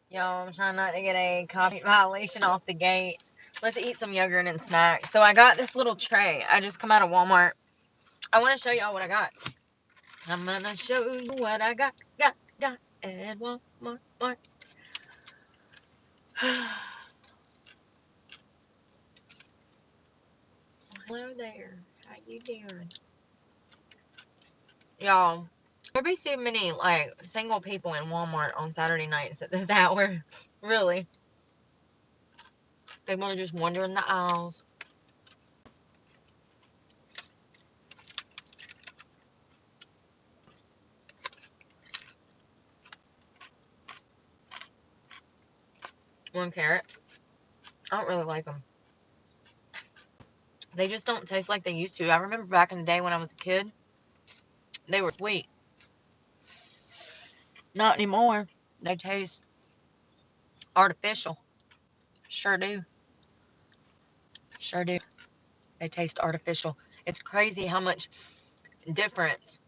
Y'all, I'm trying not to get a copy violation off the gate. Let's eat some yogurt and snacks. So I got this little tray. I just come out of Walmart. I want to show y'all what I got. I'm going to show you what I got at Walmart. Hello there. How you doing? Y'all, there be so many, like, single people in Walmart on Saturday nights at this hour. Really. People are just wandering the aisles. One carrot. I don't really like them. They just don't taste like they used to. I remember back in the day when I was a kid, they were sweet. Not anymore. They taste artificial. Sure do. Sure do. They taste artificial. It's crazy how much difference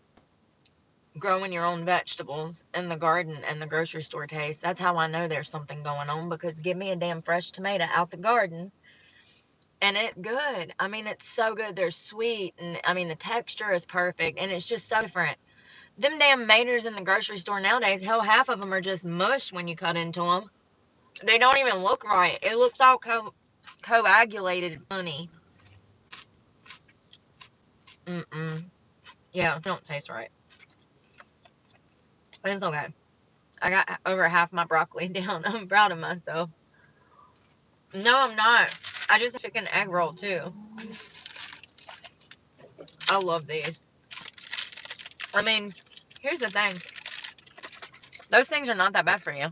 growing your own vegetables in the garden and the grocery store taste. That's how I know there's something going on, because give me a damn fresh tomato out the garden and it's good. I mean, it's so good. They're sweet, and I mean, the texture is perfect, and it's just so different. Them damn maters in the grocery store nowadays, hell, half of them are just mush when you cut into them. They don't even look right. It looks all coagulated funny. Yeah, it don't taste right. But it's okay. I got over half my broccoli down. I'm proud of myself. No, I'm not. I just have chicken egg roll too. I love these. I mean, here's the thing. Those things are not that bad for you.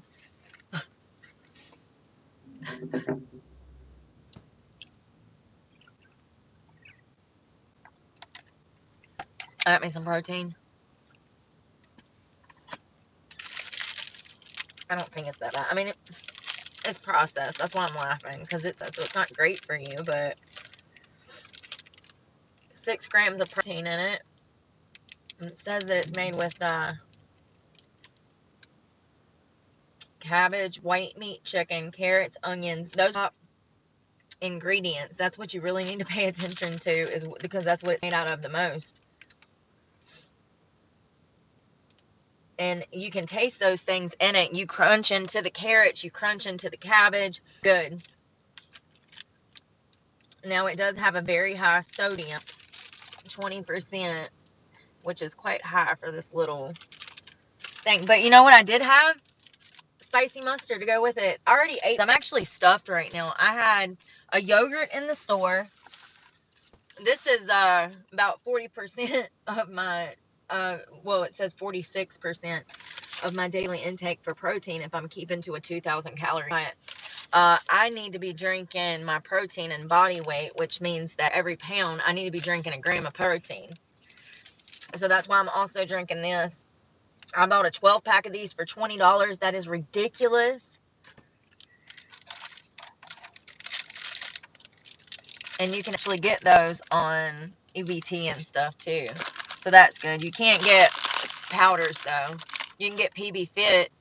I got me some protein. I don't think it's that bad. I mean, it's processed. That's why I'm laughing, because so it's not great for you, but 6 grams of protein in it. And it says that it's made with cabbage, white meat, chicken, carrots, onions. Those top ingredients. That's what you really need to pay attention to, is because that's what it's made out of the most. And you can taste those things in it. You crunch into the carrots, you crunch into the cabbage. Good. Now, it does have a very high sodium, 20%, which is quite high for this little thing. But you know what I did have? Spicy mustard to go with it. I already ate. I'm actually stuffed right now. I had a yogurt in the store. This is about 40% of my, well, it says 46% of my daily intake for protein if I'm keeping to a 2,000 calorie diet. I need to be drinking my protein and body weight, which means that every pound I need to be drinking a gram of protein. So that's why I'm also drinking this. I bought a 12 pack of these for $20. That is ridiculous. And you can actually get those on EBT and stuff too. So that's good. You can't get powders though. You can get PB Fit.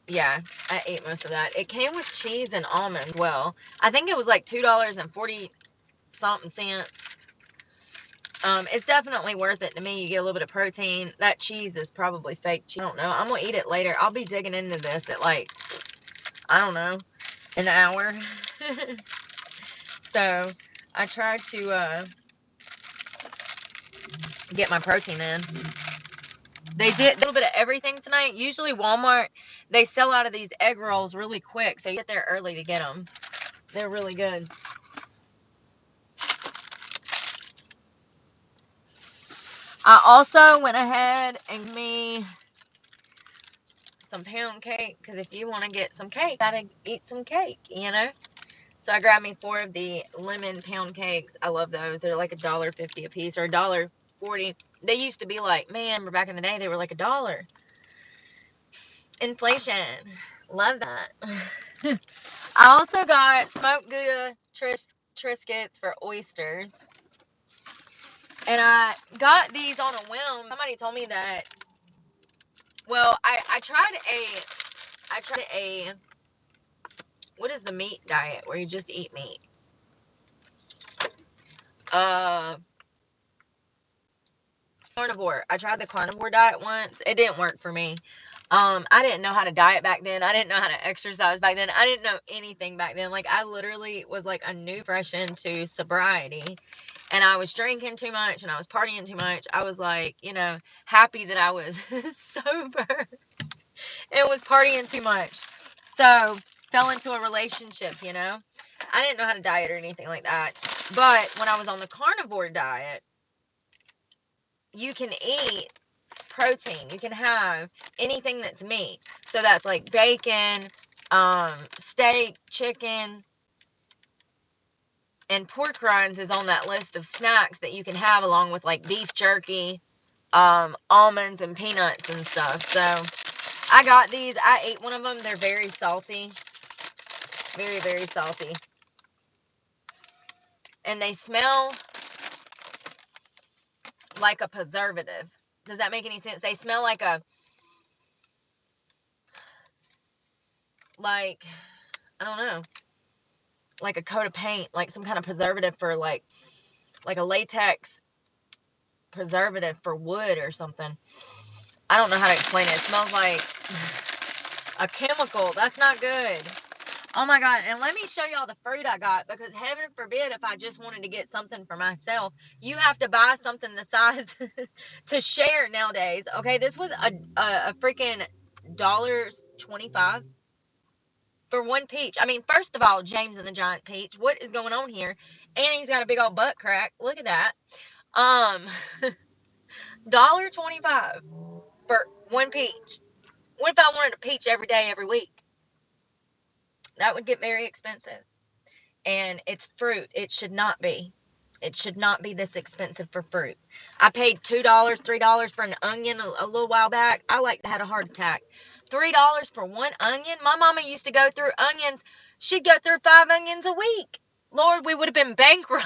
Yeah, I ate most of that. It came with cheese and almonds. Well, I think it was like $2.40 something cents. It's definitely worth it to me. You get a little bit of protein. That cheese is probably fake cheese. I don't know. I'm gonna eat it later. I'll be digging into this at like, I don't know, an hour. So I try to get my protein in. They did a little bit of everything tonight. Usually Walmart, they sell out of these egg rolls really quick, so you get there early to get them. They're really good. I also went ahead and made some pound cake, because if you want to get some cake, you gotta eat some cake, you know? So I grabbed me 4 of the lemon pound cakes. I love those. They're like $1.50 a piece, or $1.40. They used to be like, man, back in the day, they were like $1. Inflation. Love that. I also got smoked Gouda Triscuits for oysters. And I got these on a whim. Somebody told me that Well, I tried a, what is the meat diet where you just eat meat? Uh, Carnivore. I tried the carnivore diet once. It didn't work for me. I didn't know how to diet back then. I didn't know how to exercise back then. I didn't know anything back then. Like, I literally was like a new fresh into sobriety, and I was drinking too much and I was partying too much. I was like, happy that I was sober and was partying too much. So, fell into a relationship. I didn't know how to diet or anything like that. But when I was on the carnivore diet, you can eat protein. You can have anything that's meat. So that's like bacon, steak, chicken, and pork rinds is on that list of snacks that you can have along with like beef jerky, almonds and peanuts and stuff. So I got these. I ate one of them. They're very salty. Very, very salty. And they smell like a preservative. Does that make any sense? They smell like I don't know, like a coat of paint, like some kind of preservative for like a latex preservative for wood or something. I don't know how to explain it. It smells like a chemical. That's not good. Oh my God. And let me show y'all the fruit I got, because heaven forbid if I just wanted to get something for myself, you have to buy something the size to share nowadays. Okay, this was a freaking $1.25 for one peach. I mean, first of all, James and the Giant Peach, what is going on here? And he's got a big old butt crack. Look at that. $1.25 for one peach. What if I wanted a peach every day, every week? That would get very expensive. And it's fruit. It should not be. It should not be this expensive for fruit. I paid $2, $3 for an onion a little while back. I like to have a heart attack. $3 for one onion? My mama used to go through onions. She'd go through 5 onions a week. Lord, we would have been bankrupt.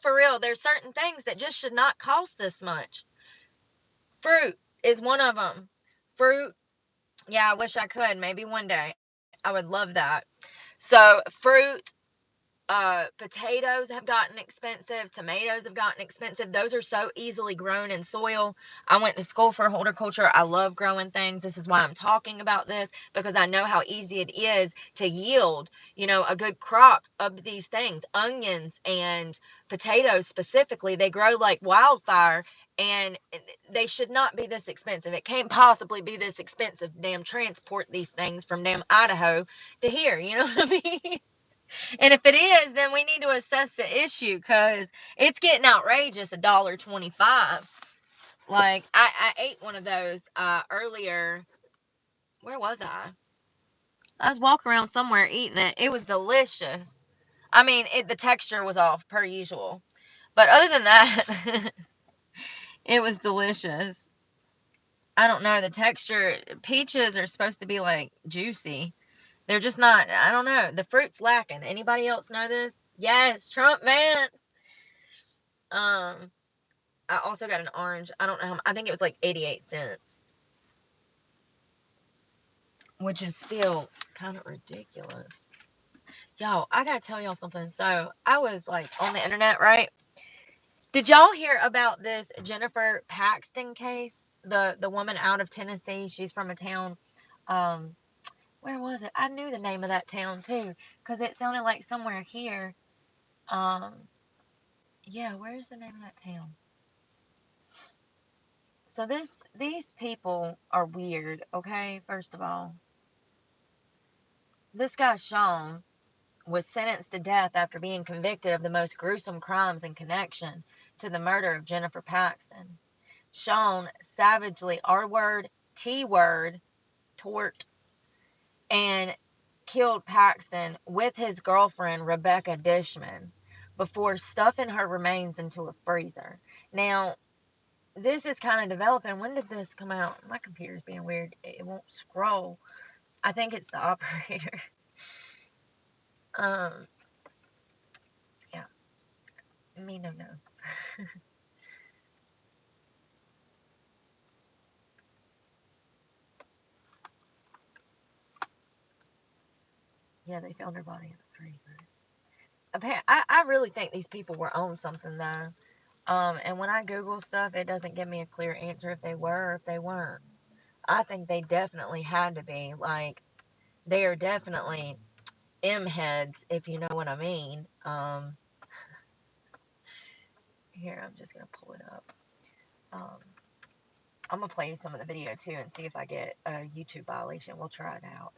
For real. There's certain things that just should not cost this much. Fruit is one of them. Fruit, yeah, I wish I could. Maybe one day. I would love that. So, fruit, potatoes have gotten expensive. Tomatoes have gotten expensive. Those are so easily grown in soil. I went to school for horticulture. I love growing things. This is why I'm talking about this, because I know how easy it is to yield, a good crop of these things. Onions and potatoes specifically, they grow like wildfire, and they should not be this expensive. It can't possibly be this expensive to damn transport these things from damn Idaho to here. You know what I mean? And if it is, then we need to assess the issue, because it's getting outrageous, $1.25. Like, I ate one of those earlier. Where was I? I was walking around somewhere eating it. It was delicious. I mean, the texture was off, per usual. But other than that, it was delicious. I don't know, the texture. Peaches are supposed to be, like, juicy. They're just not. I don't know. The fruit's lacking. Anybody else know this? Yes, Trump Vance. I also got an orange. I don't know I think it was like 88 cents, which is still kind of ridiculous. Y'all, I gotta tell y'all something. So, I was like on the internet, right? Did y'all hear about this Jennifer Paxton case? The woman out of Tennessee. She's from a town. Um, where was it? I knew the name of that town too, because it sounded like somewhere here. Um, yeah, where's the name of that town? So these people are weird, okay? First of all, this guy Sean was sentenced to death after being convicted of the most gruesome crimes in connection to the murder of Jennifer Paxton. Sean savagely R-word, T-word, tort, and killed Paxton with his girlfriend Rebecca Dishman before stuffing her remains into a freezer. Now, this is kind of developing. When did this come out? My computer's being weird. It won't scroll. I think it's the operator. Yeah. Me no. Yeah, they found her body in the freezer. I really think these people were on something, though. And when I Google stuff, it doesn't give me a clear answer if they were or if they weren't. I think they definitely had to be. Like, they are definitely M heads, if you know what I mean. Here, I'm just going to pull it up. Um, I'm going to play you some of the video, too, and see if I get a YouTube violation. We'll try it out.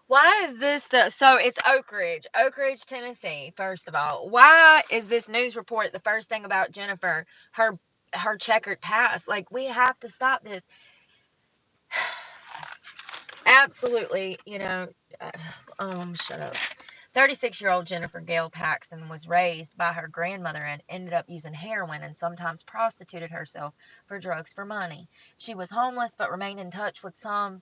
Why is this so it's Oak Ridge, Tennessee, first of all. Why is this news report the first thing about Jennifer, her checkered past? Like, we have to stop this. Absolutely, shut up. 36-year-old Jennifer Gail Paxton was raised by her grandmother and ended up using heroin and sometimes prostituted herself for drugs for money. She was homeless but remained in touch with some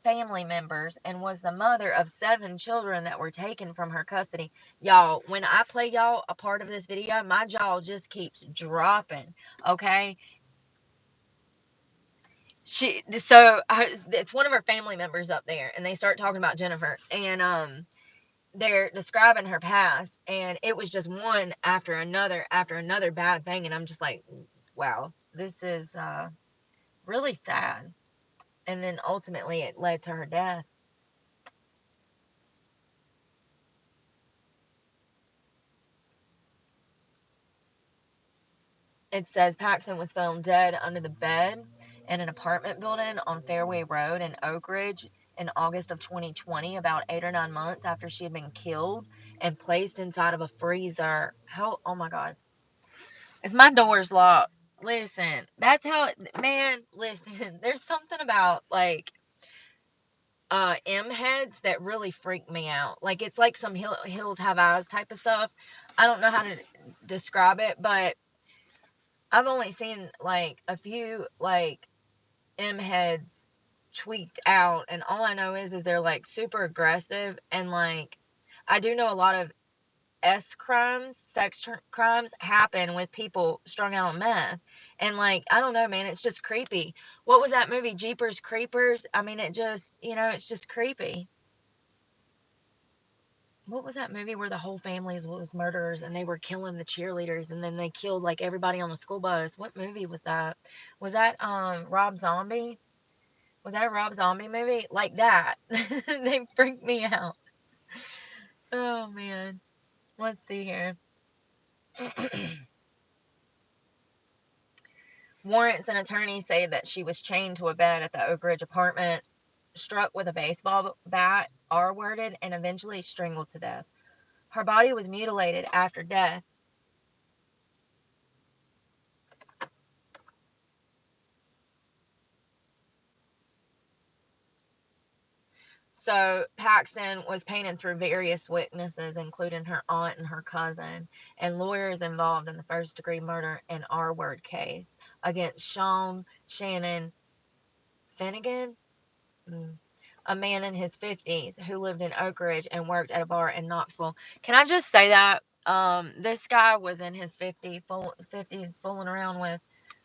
family members and was the mother of 7 children that were taken from her custody. Y'all, when I play y'all a part of this video, my jaw just keeps dropping, okay? It's one of her family members up there, and they start talking about Jennifer, and they're describing her past, and it was just one after another bad thing, and I'm just like, wow, this is really sad. And then ultimately it led to her death. It says Paxton was found dead under the bed in an apartment building on Fairway Road in Oak Ridge in August of 2020, about 8 or 9 months after she had been killed and placed inside of a freezer. Oh my God. Is my door's locked? Listen, that's how man, listen, there's something about like M heads that really freak me out. Like, it's like some hills have eyes type of stuff. I don't know how to describe it, but I've only seen like a few like M heads tweaked out, and all I know is they're like super aggressive, and like I do know a lot of crimes, crimes happen with people strung out on meth. And like, I don't know, man, it's just creepy. What was that movie, Jeepers Creepers? I mean, it just, it's just creepy. What was that movie where the whole family was murderers and they were killing the cheerleaders and then they killed like everybody on the school bus? What movie was that? Was that Rob Zombie? Was that a Rob Zombie movie? Like that. They freaked me out. Oh man. Let's see here. Warrants and attorneys say that she was chained to a bed at the Oak Ridge apartment, struck with a baseball bat, R-worded, and eventually strangled to death. Her body was mutilated after death. So Paxton was painted through various witnesses, including her aunt and her cousin, and lawyers involved in the first-degree murder and R-word case against Shannon Finnegan, a man in his 50s who lived in Oak Ridge and worked at a bar in Knoxville. Can I just say that this guy was in his 50s, fooling around with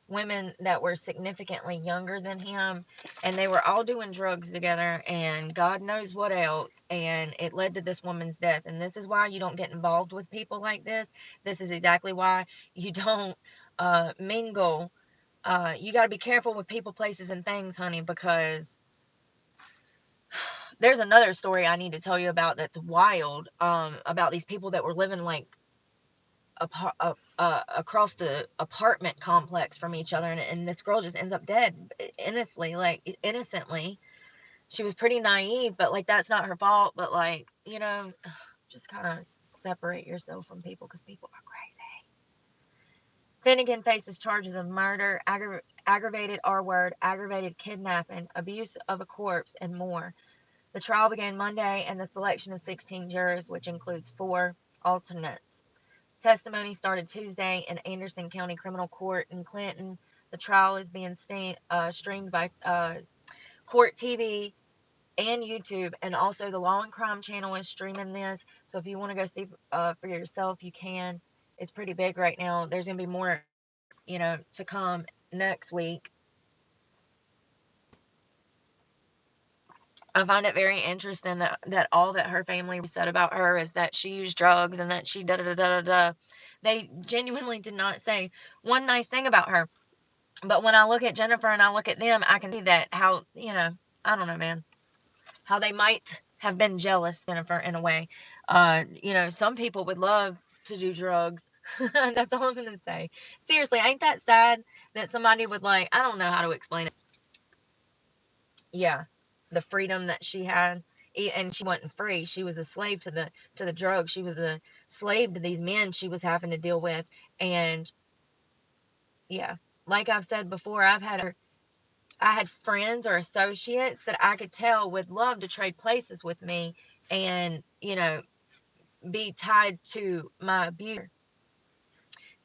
women that were significantly younger than him, and they were all doing drugs together and God knows what else, and it led to this woman's death. And this is why you don't get involved with people like this. This is exactly why you don't mingle. You got to be careful with people, places, and things, honey, because there's another story I need to tell you about that's wild, about these people that were living like across the apartment complex from each other, and this girl just ends up dead innocently. She was pretty naive, but like, that's not her fault. But like, just kind of separate yourself from people because people are crazy. Finnegan faces charges of murder, aggravated R-word, aggravated kidnapping, abuse of a corpse, and more. The trial began Monday, and the selection of 16 jurors, which includes 4 alternates. Testimony started Tuesday in Anderson County Criminal Court in Clinton. The trial is being streamed by Court TV and YouTube, and also the Law and Crime channel is streaming this. So if you want to go see for yourself, you can. It's pretty big right now. There's gonna be more, to come next week. I find it very interesting that all that her family said about her is that she used drugs and that she da da da da da. They genuinely did not say one nice thing about her. But when I look at Jennifer and I look at them, I can see that how, I don't know, man, how they might have been jealous of Jennifer in a way. Some people would love to do drugs. That's all I'm going to say. Seriously, ain't that sad that somebody would I don't know how to explain it. Yeah, the freedom that she had, and she wasn't free. She was a slave to the drugs. She was a slave to these men she was having to deal with. And yeah, like I've said before, I had friends or associates that I could tell would love to trade places with me and, be tied to my abuser.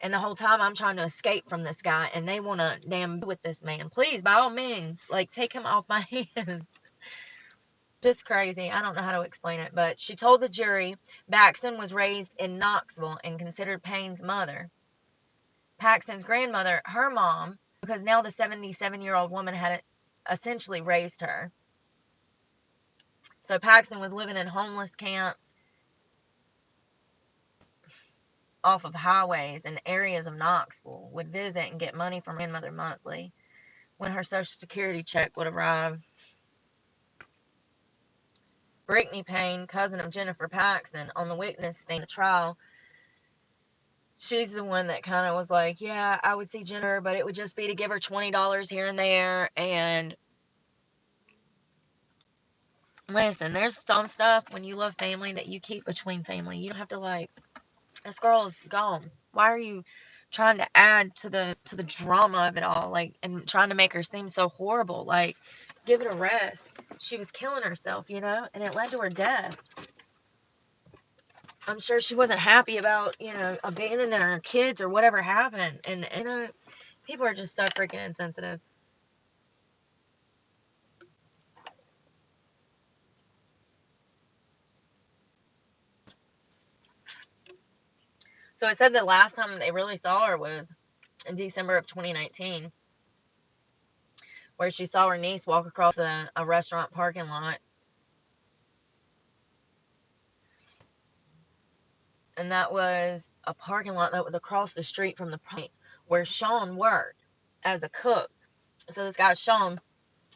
And the whole time I'm trying to escape from this guy and they want to damn be with this man. Please, by all means, take him off my hands. Just crazy. I don't know how to explain it, but she told the jury Paxton was raised in Knoxville and considered Payne's mother. Paxton's grandmother, her mom, because now the 77-year-old woman had essentially raised her. So Paxton was living in homeless camps off of highways and areas of Knoxville, would visit and get money from her grandmother monthly when her Social Security check would arrive. Brittany Payne, cousin of Jennifer Paxton, on the witness stand at the trial, she's the one that kind of was like, yeah, I would see Jennifer, but it would just be to give her $20 here and there. And listen, there's some stuff when you love family that you keep between family. You don't have to this girl is gone. Why are you trying to add to the drama of it all, and trying to make her seem so horrible? Give it a rest. She was killing herself, and it led to her death. I'm sure she wasn't happy about, abandoning her kids or whatever happened. And people are just so freaking insensitive. So it said the last time they really saw her was in December of 2019, where she saw her niece walk across a restaurant parking lot. And that was a parking lot that was across the street from the point where Sean worked as a cook. So this guy, Sean,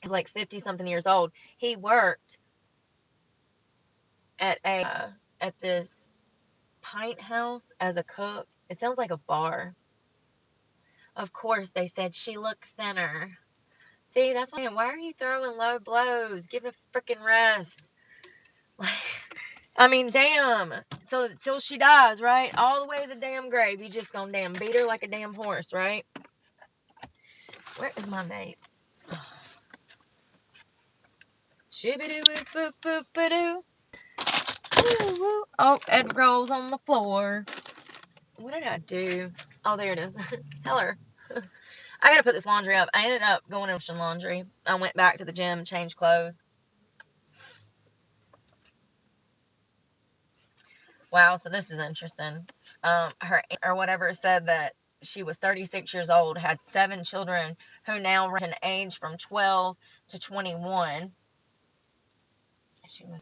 is 50-something years old. He worked at this pint house as a cook. It sounds like a bar. Of course, they said she looked thinner. See, that's why are you throwing low blows? Give it a freaking rest. I mean, damn. Till she dies, right? All the way to the damn grave. You just gonna damn beat her like a damn horse, right? Where is my vape? Shibidoo-boop-boop-boop-doo. Oh, it rolls on the floor. What did I do? Oh, there it is. Tell her. I gotta put this laundry up. I ended up going in washing laundry. I went back to the gym, changed clothes. Wow, so this is interesting. Her or whatever said that she was 36 years old, had 7 children who now range in age from 12 to 21. She was,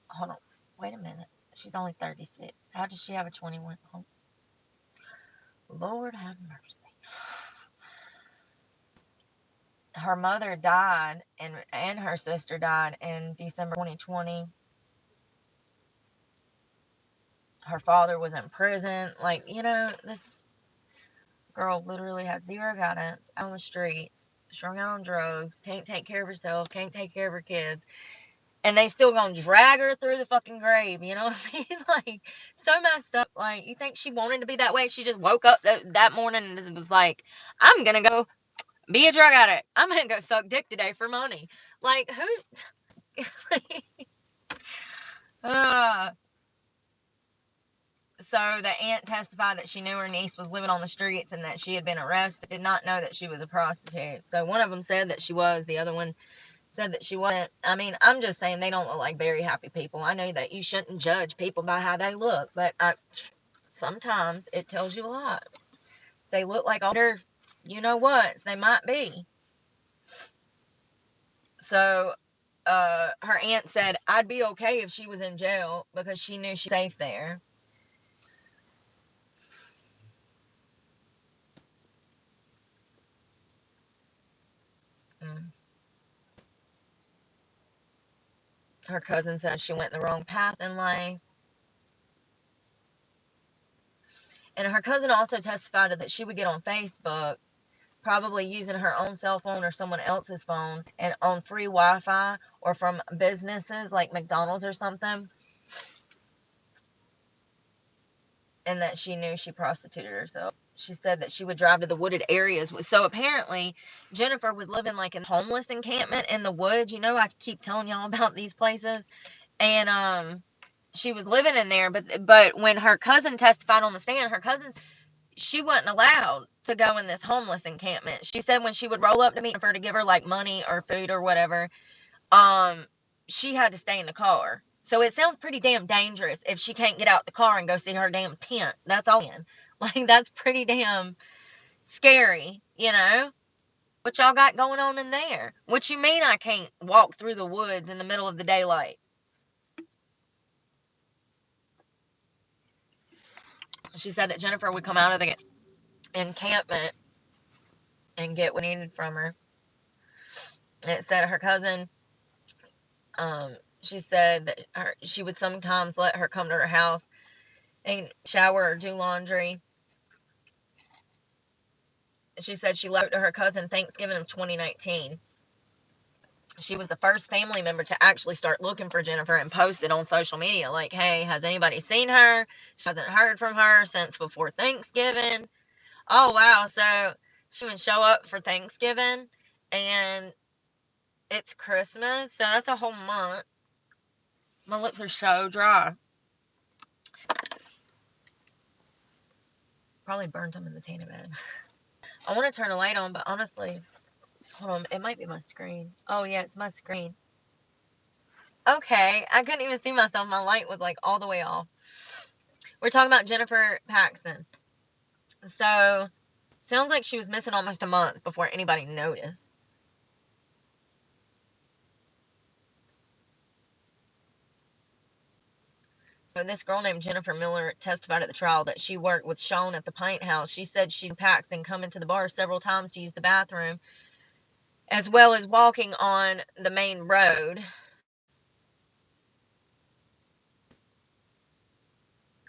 hold on, wait a minute. She's only 36. How does she have a 21? Oh, Lord have mercy. Her mother died and her sister died in December 2020. Her father was in prison. This girl literally had zero guidance, out on the streets, strung out on drugs, can't take care of herself, can't take care of her kids. And they still gonna drag her through the fucking grave, you know what I mean? So messed up. You think she wanted to be that way? She just woke up that morning and was like, I'm gonna go be a drug addict. I'm gonna go suck dick today for money. Who? So the aunt testified that she knew her niece was living on the streets and that she had been arrested. Did not know that she was a prostitute. So one of them said that she was. The other one said that she wasn't. I mean, I'm just saying they don't look like very happy people. I know that you shouldn't judge people by how they look, but sometimes it tells you a lot. They look like older, you know what, they might be. So her aunt said, I'd be okay if she was in jail because she knew she was safe there. Her cousin said she went the wrong path in life. And her cousin also testified that she would get on Facebook, probably using her own cell phone or someone else's phone, and on free Wi-Fi or from businesses like McDonald's or something. And that she knew she prostituted herself. She said that she would drive to the wooded areas. So apparently, Jennifer was living like in a homeless encampment in the woods. You know, I keep telling y'all about these places. And she was living in there. But when her cousin testified on the stand, her cousin, she wasn't allowed to go in this homeless encampment. She said when she would roll up to meet her to give her like money or food or whatever, she had to stay in the car. So it sounds pretty damn dangerous if she can't get out the car and go see her damn tent. That's all in. Like, that's pretty damn scary, you know? What y'all got going on in there? What you mean I can't walk through the woods in the middle of the daylight? She said that Jennifer would come out of the encampment and get what needed from her. And it said her cousin, she said that she would sometimes let her come to her house and shower or do laundry. She said she left to her cousin Thanksgiving of 2019. She was the first family member to actually start looking for Jennifer and post it on social media. Like, hey, has anybody seen her? She hasn't heard from her since before Thanksgiving. Oh, wow. So she would show up for Thanksgiving and it's Christmas. So that's a whole month. My lips are so dry. Probably burnt them in the tanning bed. I want to turn the light on, but honestly, hold on. It might be my screen. Oh, yeah, it's my screen. Okay, I couldn't even see myself. My light was like all the way off. We're talking about Jennifer Paxton. So, sounds like she was missing almost a month before anybody noticed. So, this girl named Jennifer Miller testified at the trial that she worked with Sean at the Pint House. She said she and Paxton come into the bar several times to use the bathroom, as well as walking on the main road.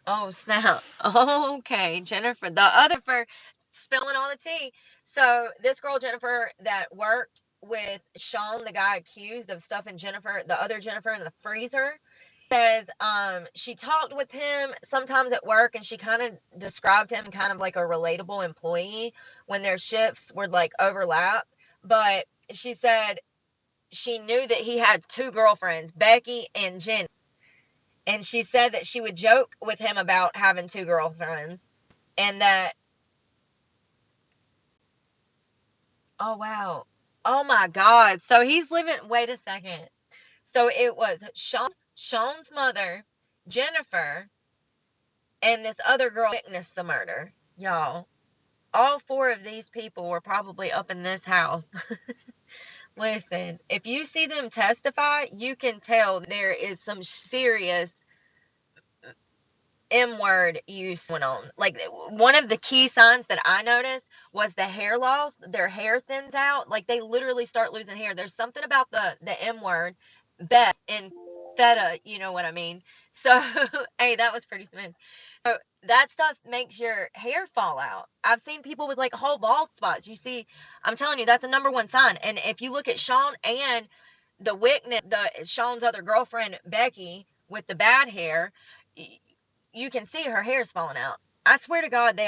Oh, snap. Okay, Jennifer. The other for spilling all the tea. So, this girl, Jennifer, that worked with Sean, the guy accused of stuffing Jennifer, the other Jennifer, in the freezer, says she talked with him sometimes at work, and she kind of described him kind of like a relatable employee when their shifts would like overlap. But she said she knew that he had two girlfriends, Becky and Jenny. And she said that she would joke with him about having two girlfriends. And that, oh, wow. Oh, my God. So he's living, wait a second. So it was Sean's mother, Jennifer, and this other girl witnessed the murder. Y'all, all four of these people were probably up in this house. Listen, if you see them testify, you can tell there is some serious M-word use going on. Like, one of the key signs that I noticed was the hair loss. Their hair thins out. Like, they literally start losing hair. There's something about the M-word, bet, and theta, you know what I mean? So, hey, that was pretty smooth. So, that stuff makes your hair fall out. I've seen people with, like, whole bald spots. You see, I'm telling you, that's a number one sign. And if you look at Sean and Sean's other girlfriend, Becky, with the bad hair, you can see her hair's falling out. I swear to God, they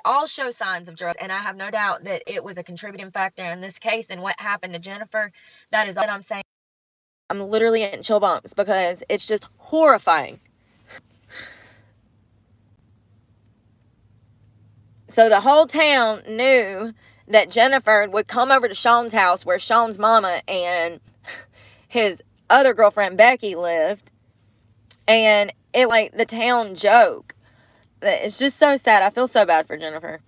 all show signs of drugs, and I have no doubt that it was a contributing factor in this case and what happened to Jennifer. That is all that I'm saying. I'm literally getting chill bumps because it's just horrifying. So the whole town knew that Jennifer would come over to Sean's house where Sean's mama and his other girlfriend Becky lived, and it like the town joke. It's just so sad. I feel so bad for Jennifer.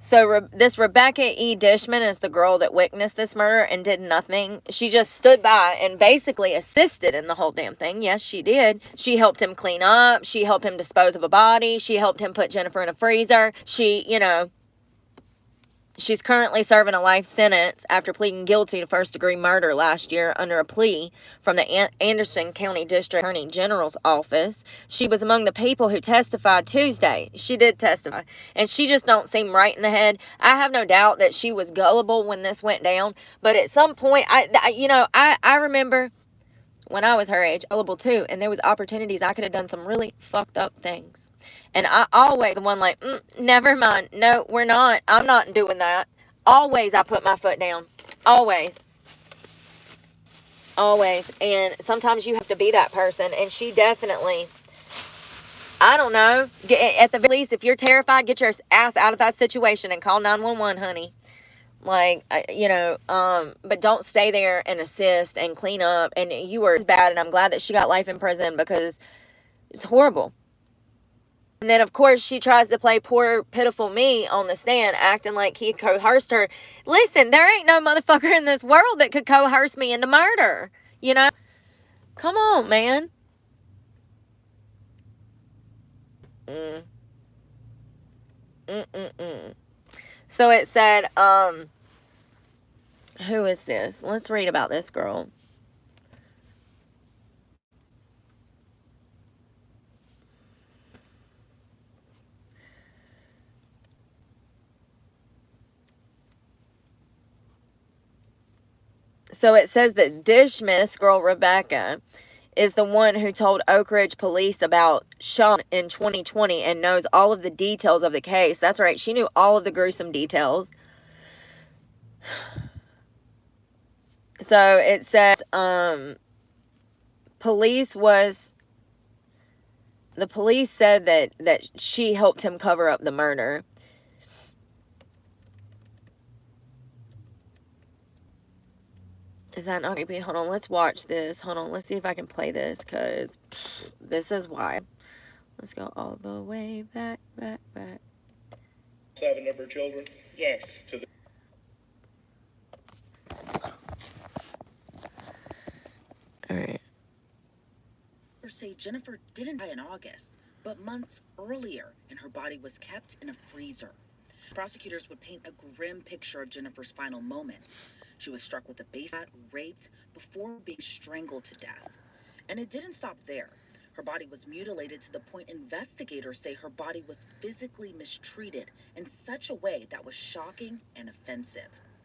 So this Rebecca E. Dishman is the girl that witnessed this murder and did nothing. She just stood by and basically assisted in the whole damn thing. Yes, she did. She helped him clean up. She helped him dispose of a body. She helped him put Jennifer in a freezer. She, she's currently serving a life sentence after pleading guilty to first-degree murder last year under a plea from the Anderson County District Attorney General's office. She was among the people who testified Tuesday. She did testify, and she just don't seem right in the head. I have no doubt that she was gullible when this went down, but at some point, I remember when I was her age, gullible too, and there was opportunities I could have done some really fucked up things. And I always the one like, never mind. No, we're not. I'm not doing that. Always I put my foot down. Always. Always. And sometimes you have to be that person. And she definitely, I don't know. At the very least, if you're terrified, get your ass out of that situation and call 911, honey. Like, but don't stay there and assist and clean up. And you were as bad. And I'm glad that she got life in prison because it's horrible. And then, of course, she tries to play poor, pitiful me on the stand, acting like he coerced her. Listen, there ain't no motherfucker in this world that could coerce me into murder. Come on, man. So it said, who is this? Let's read about this girl. So it says that Dishman, girl Rebecca, is the one who told Oak Ridge police about Sean in 2020 and knows all of the details of the case. That's right. She knew all of the gruesome details. So it says, the police said that she helped him cover up the murder. Is that not creepy? Hold on, let's watch this. Hold on, let's see if I can play this, because this is why. Let's go all the way back. 7 of her children? Yes. Alright. Say Jennifer didn't die in August, but months earlier, and her body was kept in a freezer. Prosecutors would paint a grim picture of Jennifer's final moments. She was struck with a baseball bat, raped, before being strangled to death. And it didn't stop there. Her body was mutilated to the point investigators say her body was physically mistreated in such a way that was shocking and offensive.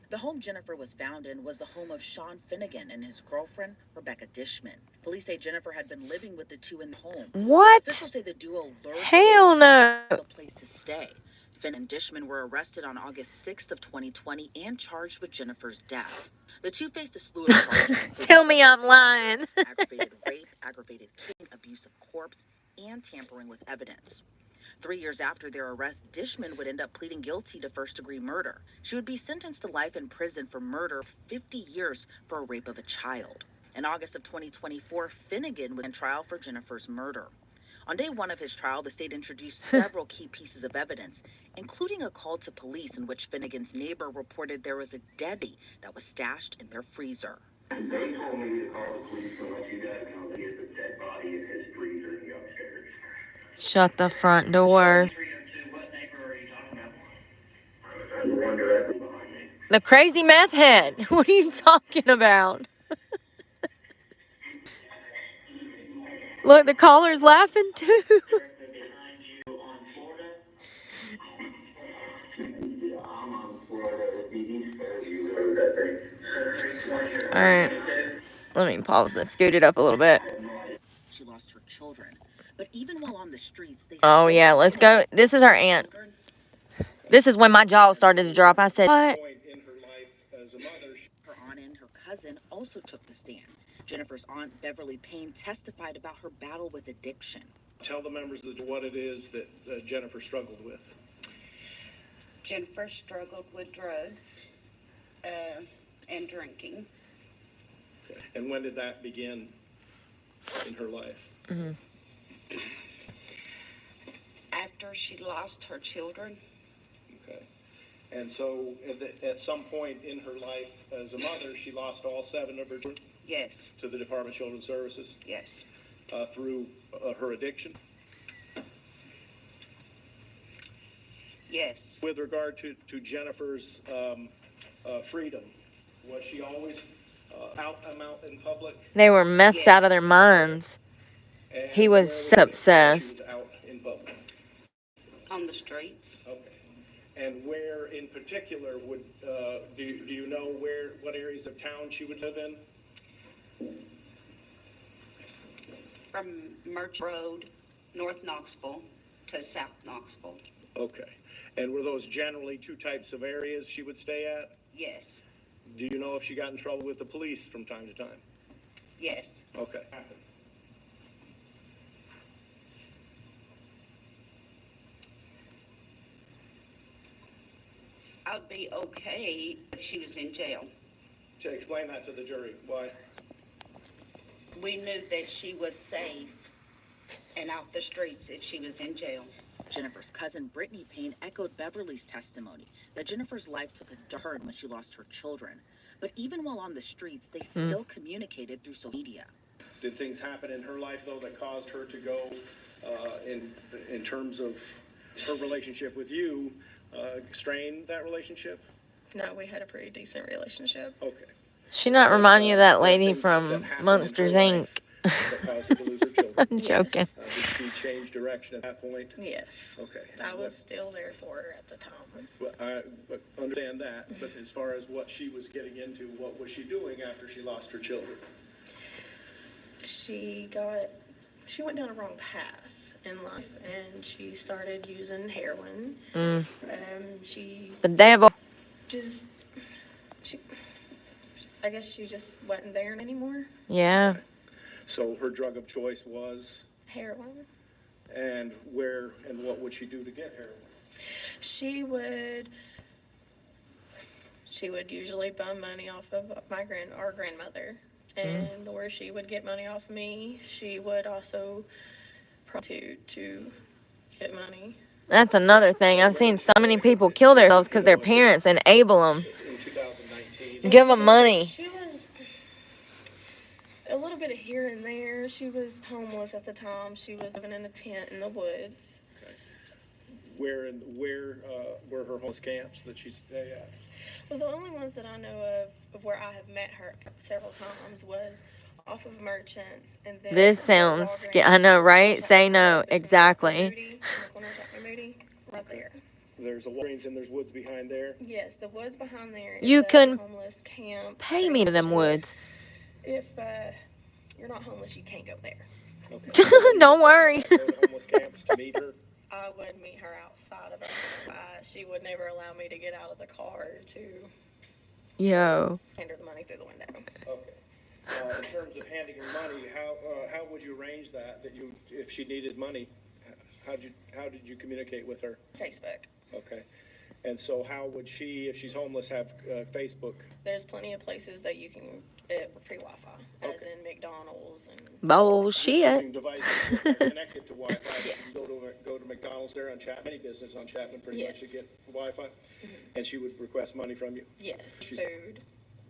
The home Jennifer was found in was the home of Sean Finnegan and his girlfriend, Rebecca Dishman. Police say Jennifer had been living with the two in the home. What? Officials say the duo lured Hell no. a place to stay. Finn and Dishman were arrested on August 6th of 2020 and charged with Jennifer's death. The two faced a slew of charges. Tell me I'm lying. Aggravated rape, aggravated killing, abuse of corpse, and tampering with evidence. 3 years after their arrest, Dishman would end up pleading guilty to first-degree murder. She would be sentenced to life in prison for murder, 50 years for a rape of a child. In August of 2024, Finnegan was on trial for Jennifer's murder. On day one of his trial, the state introduced several key pieces of evidence, including a call to police in which Finnegan's neighbor reported there was a dead body that was stashed in their freezer. They told me to call the police to let you guys know that he has a dead body in his freezer in the upstairs. Shut the front door. What neighbor are you talking about? The one directly behind me. The crazy meth head. What are you talking about? Look, the caller's laughing too. Alright. Let me pause this. Scoot it up a little bit. She lost her children. But even while on the streets, oh yeah, let's go. This is our aunt. This is when my jaw started to drop. I said, what? Her aunt and her cousin also took the stand. Jennifer's aunt, Beverly Payne, testified about her battle with addiction. Tell the members of what it is that Jennifer struggled with. Jennifer struggled with drugs and drinking. Okay. And when did that begin in her life? Mm-hmm. After she lost her children. Okay. And so at some point in her life as a mother, she lost all 7 of her children? Yes. To the Department of Children's Services? Yes. Through her addiction? Yes. With regard to Jennifer's freedom, was she always out in public? They were messed Yes. out of their minds. And He was so obsessed. She was out in public? On the streets. Okay. And where in particular would, do you know what areas of town she would live in? From Merch Road, North Knoxville to South Knoxville. Okay. And were those generally 2 types of areas she would stay at? Yes. Do you know if she got in trouble with the police from time to time? Yes. Okay. I'd be okay if she was in jail. To explain that to the jury, why? We knew that she was safe and out the streets if she was in jail. Jennifer's cousin, Brittany Payne, echoed Beverly's testimony that Jennifer's life took a turn when she lost her children. But even while on the streets, they still communicated through social media. Did things happen in her life, though, that caused her to go, in terms of her relationship with you, strain that relationship? No, we had a pretty decent relationship. Okay. She not remind you of that lady Things from that happened Monsters, in her Inc. life that caused her to lose her children? I'm joking. Did she change direction at that point? Yes. Okay. I was still there for her at the time. Well, I understand that, but as far as what she was getting into, what was she doing after she lost her children? She went down a wrong path in life, and she started using heroin. She The devil. I guess she just wasn't there anymore. Yeah. Okay. So her drug of choice was? Heroin. And where and what would she do to get heroin? She would usually bum money off of our grandmother. And where she would get money off me, she would also prostitute to get money. That's another thing. I've seen so many people kill themselves because their parents enable them. In 2019. Give them money. She was a little bit of here and there. She was homeless at the time. She was living in a tent in the woods. Okay. Where were her homeless camps that she'd stay at? Well, the only ones that I know of where I have met her several times was off of Merchants, and then This sounds I know, right? Say no. Exactly. Right there. There's a Walgreens and there's woods behind there. Yes, the woods behind there. You is a couldn't homeless camp. Pay me to them woods. If you're not homeless, you can't go there. Okay. Don't worry. Go to homeless camps to meet her. I would meet her outside of it. She would never allow me to get out of the car to Yo. hand her the money through the window. Okay. In terms of handing her money, how would you arrange that you, if she needed money, how did you communicate with her? Facebook. Okay. And so how would she, if she's homeless, have Facebook? There's plenty of places that you can free Wi-Fi, as Okay. in McDonald's and. Bullshit. Using devices that are connected to Wi-Fi. Yes. You can go to McDonald's there on Chapman, any business on Chapman pretty much Yes. to get Wi-Fi, and she would request money from you. Yes. She's- Food.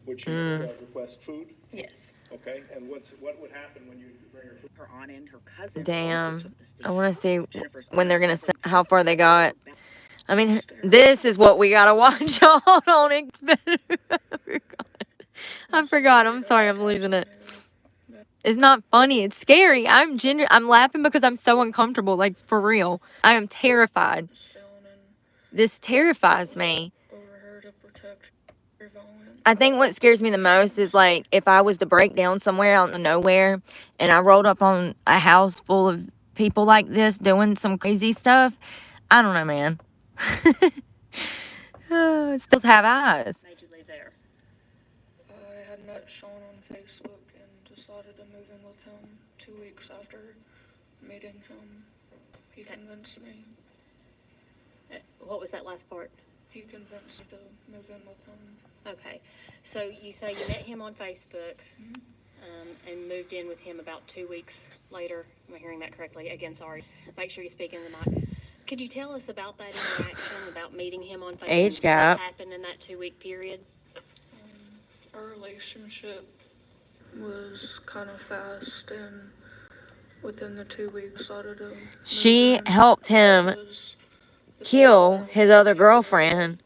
Would she request food? Yes. Okay. And what would happen when you bring her food? Her aunt and her cousin Damn. also took the stand. I want to see Jennifer's when aunt they're gonna Beverly how far they got. testified I mean, this is what we gotta watch. Hold on, it's better. I forgot. I'm sorry. I'm losing it. It's not funny. It's scary. I'm laughing because I'm so uncomfortable. Like, for real. I am terrified. This terrifies me. I think what scares me the most is, like, if I was to break down somewhere out in the nowhere and I rolled up on a house full of people like this doing some crazy stuff. I don't know, man. Oh, still have eyes. made you lay there. I had met Sean on Facebook and just decided to move in with him 2 weeks after meeting him. He convinced me. What was that last part? He convinced me to move in with him. Okay. So you say you met him on Facebook and moved in with him about 2 weeks later. Am I hearing that correctly? Again, sorry. Make sure you speak in the mic. Could you tell us about that interaction, about meeting him on Facebook? Age gap. What happened in that 2 week period? Our relationship was kind of fast, and within the 2 weeks out of the She helped him kill his other girlfriend.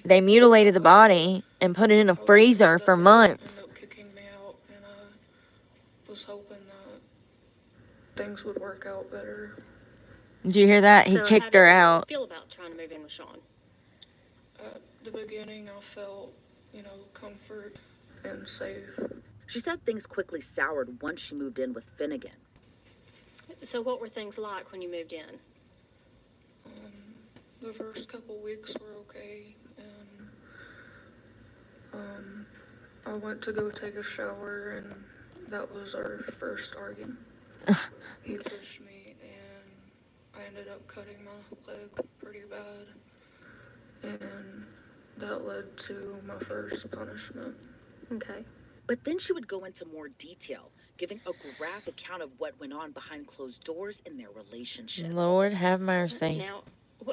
They mutilated the body and put it in a freezer for months. Ended up kicking me out, and I was hoping that things would work out better. Did you hear that? He So kicked how her did you out. feel about trying to move in with Sean? At the beginning, I felt, comfort and safe. She said things quickly soured once she moved in with Finnegan. So what were things like when you moved in? The first couple weeks were okay, and I went to go take a shower, and that was our first argument. He pushed me, and I ended up cutting my leg pretty bad, and that led to my first punishment. Okay. But then she would go into more detail, giving a graphic account of what went on behind closed doors in their relationship. Lord have mercy. Now,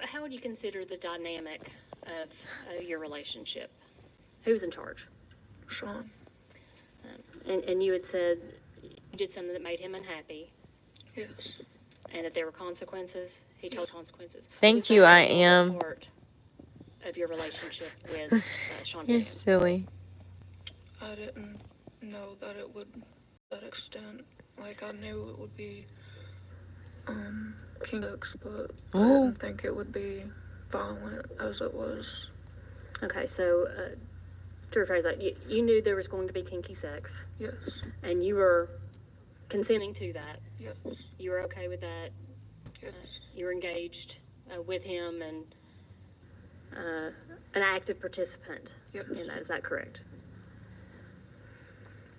how would you consider the dynamic of your relationship? Who's in charge? Sean. And you had said you did something that made him unhappy. Yes. And that there were consequences. He told consequences. Thank Was you, that I a am. part of your relationship with Sean? You're silly. I didn't know that it would that extent. Like, I knew it would be King X, but I didn't think it would be violent as it was. Okay, so to rephrase that, you knew there was going to be kinky sex. Yes. And you were consenting to that. Yes. You were okay with that. Yes. You were engaged with him and an active participant in that. Is that correct?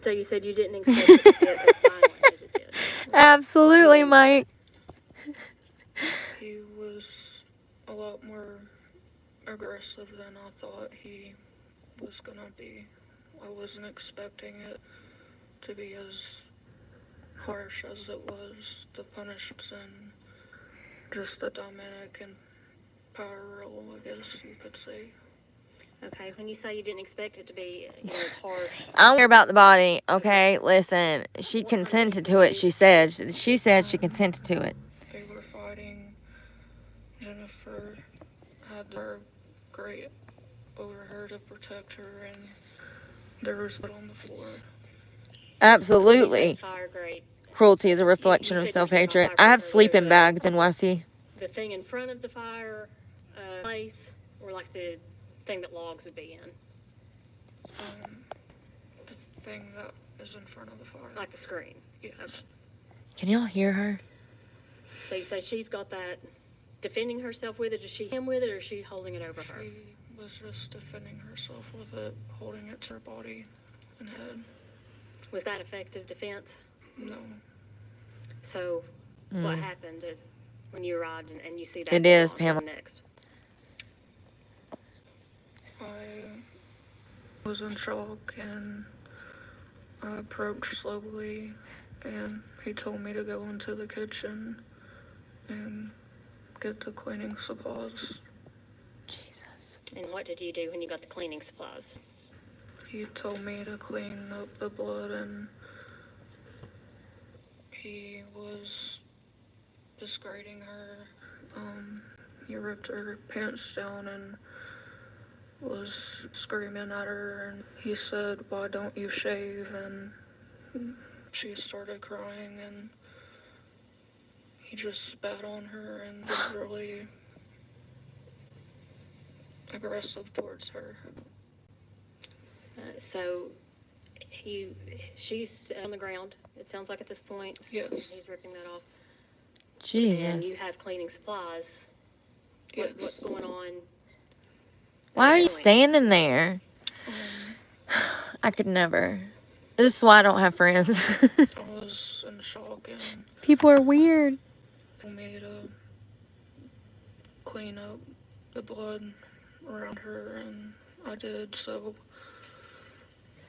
So you said you didn't expect it to get as violent as it did. Absolutely, Mike. He was a lot more aggressive than I thought he was gonna be. I wasn't expecting it to be as harsh as it was. The punishments and just the dynamic and power role, I guess you could say. Okay, when you say you didn't expect it to be as harsh. I don't care about the body, okay? Listen, she consented to it, she said. She said she consented to it. They were fighting. Jennifer had her grate over her to protect her, and there was blood on the floor. Absolutely. Fire grate. Cruelty is a reflection of self-hatred. I have sleeping bags in YC. The thing in front of the fire place, or like the thing that logs would be in? The thing that is in front of the fire. Like the screen? Yes. Okay. Can y'all hear her? So you say she's got that defending herself with it? Is she him with it, or is she holding it over her? She was just defending herself with it, holding it to her body and head. Was that effective defense? No. So what happened is when you arrived and you see that? It is, Pamela. Next. I was in shock, and I approached slowly, and he told me to go into the kitchen and get the cleaning supplies. Jesus. And what did you do when you got the cleaning supplies? He told me to clean up the blood, and he was disgrading her. He ripped her pants down and was screaming at her, and he said, "Why don't you shave?" And she started crying, and he just spat on her and was really aggressive towards her. So she's on the ground, it sounds like at this point. Yes. He's ripping that off. Jesus. And you have cleaning supplies. Yes. What's going on? Why are you standing there? I could never. This is why I don't have friends. I was in shock and People are weird. told me to clean up the blood around her, and I did so.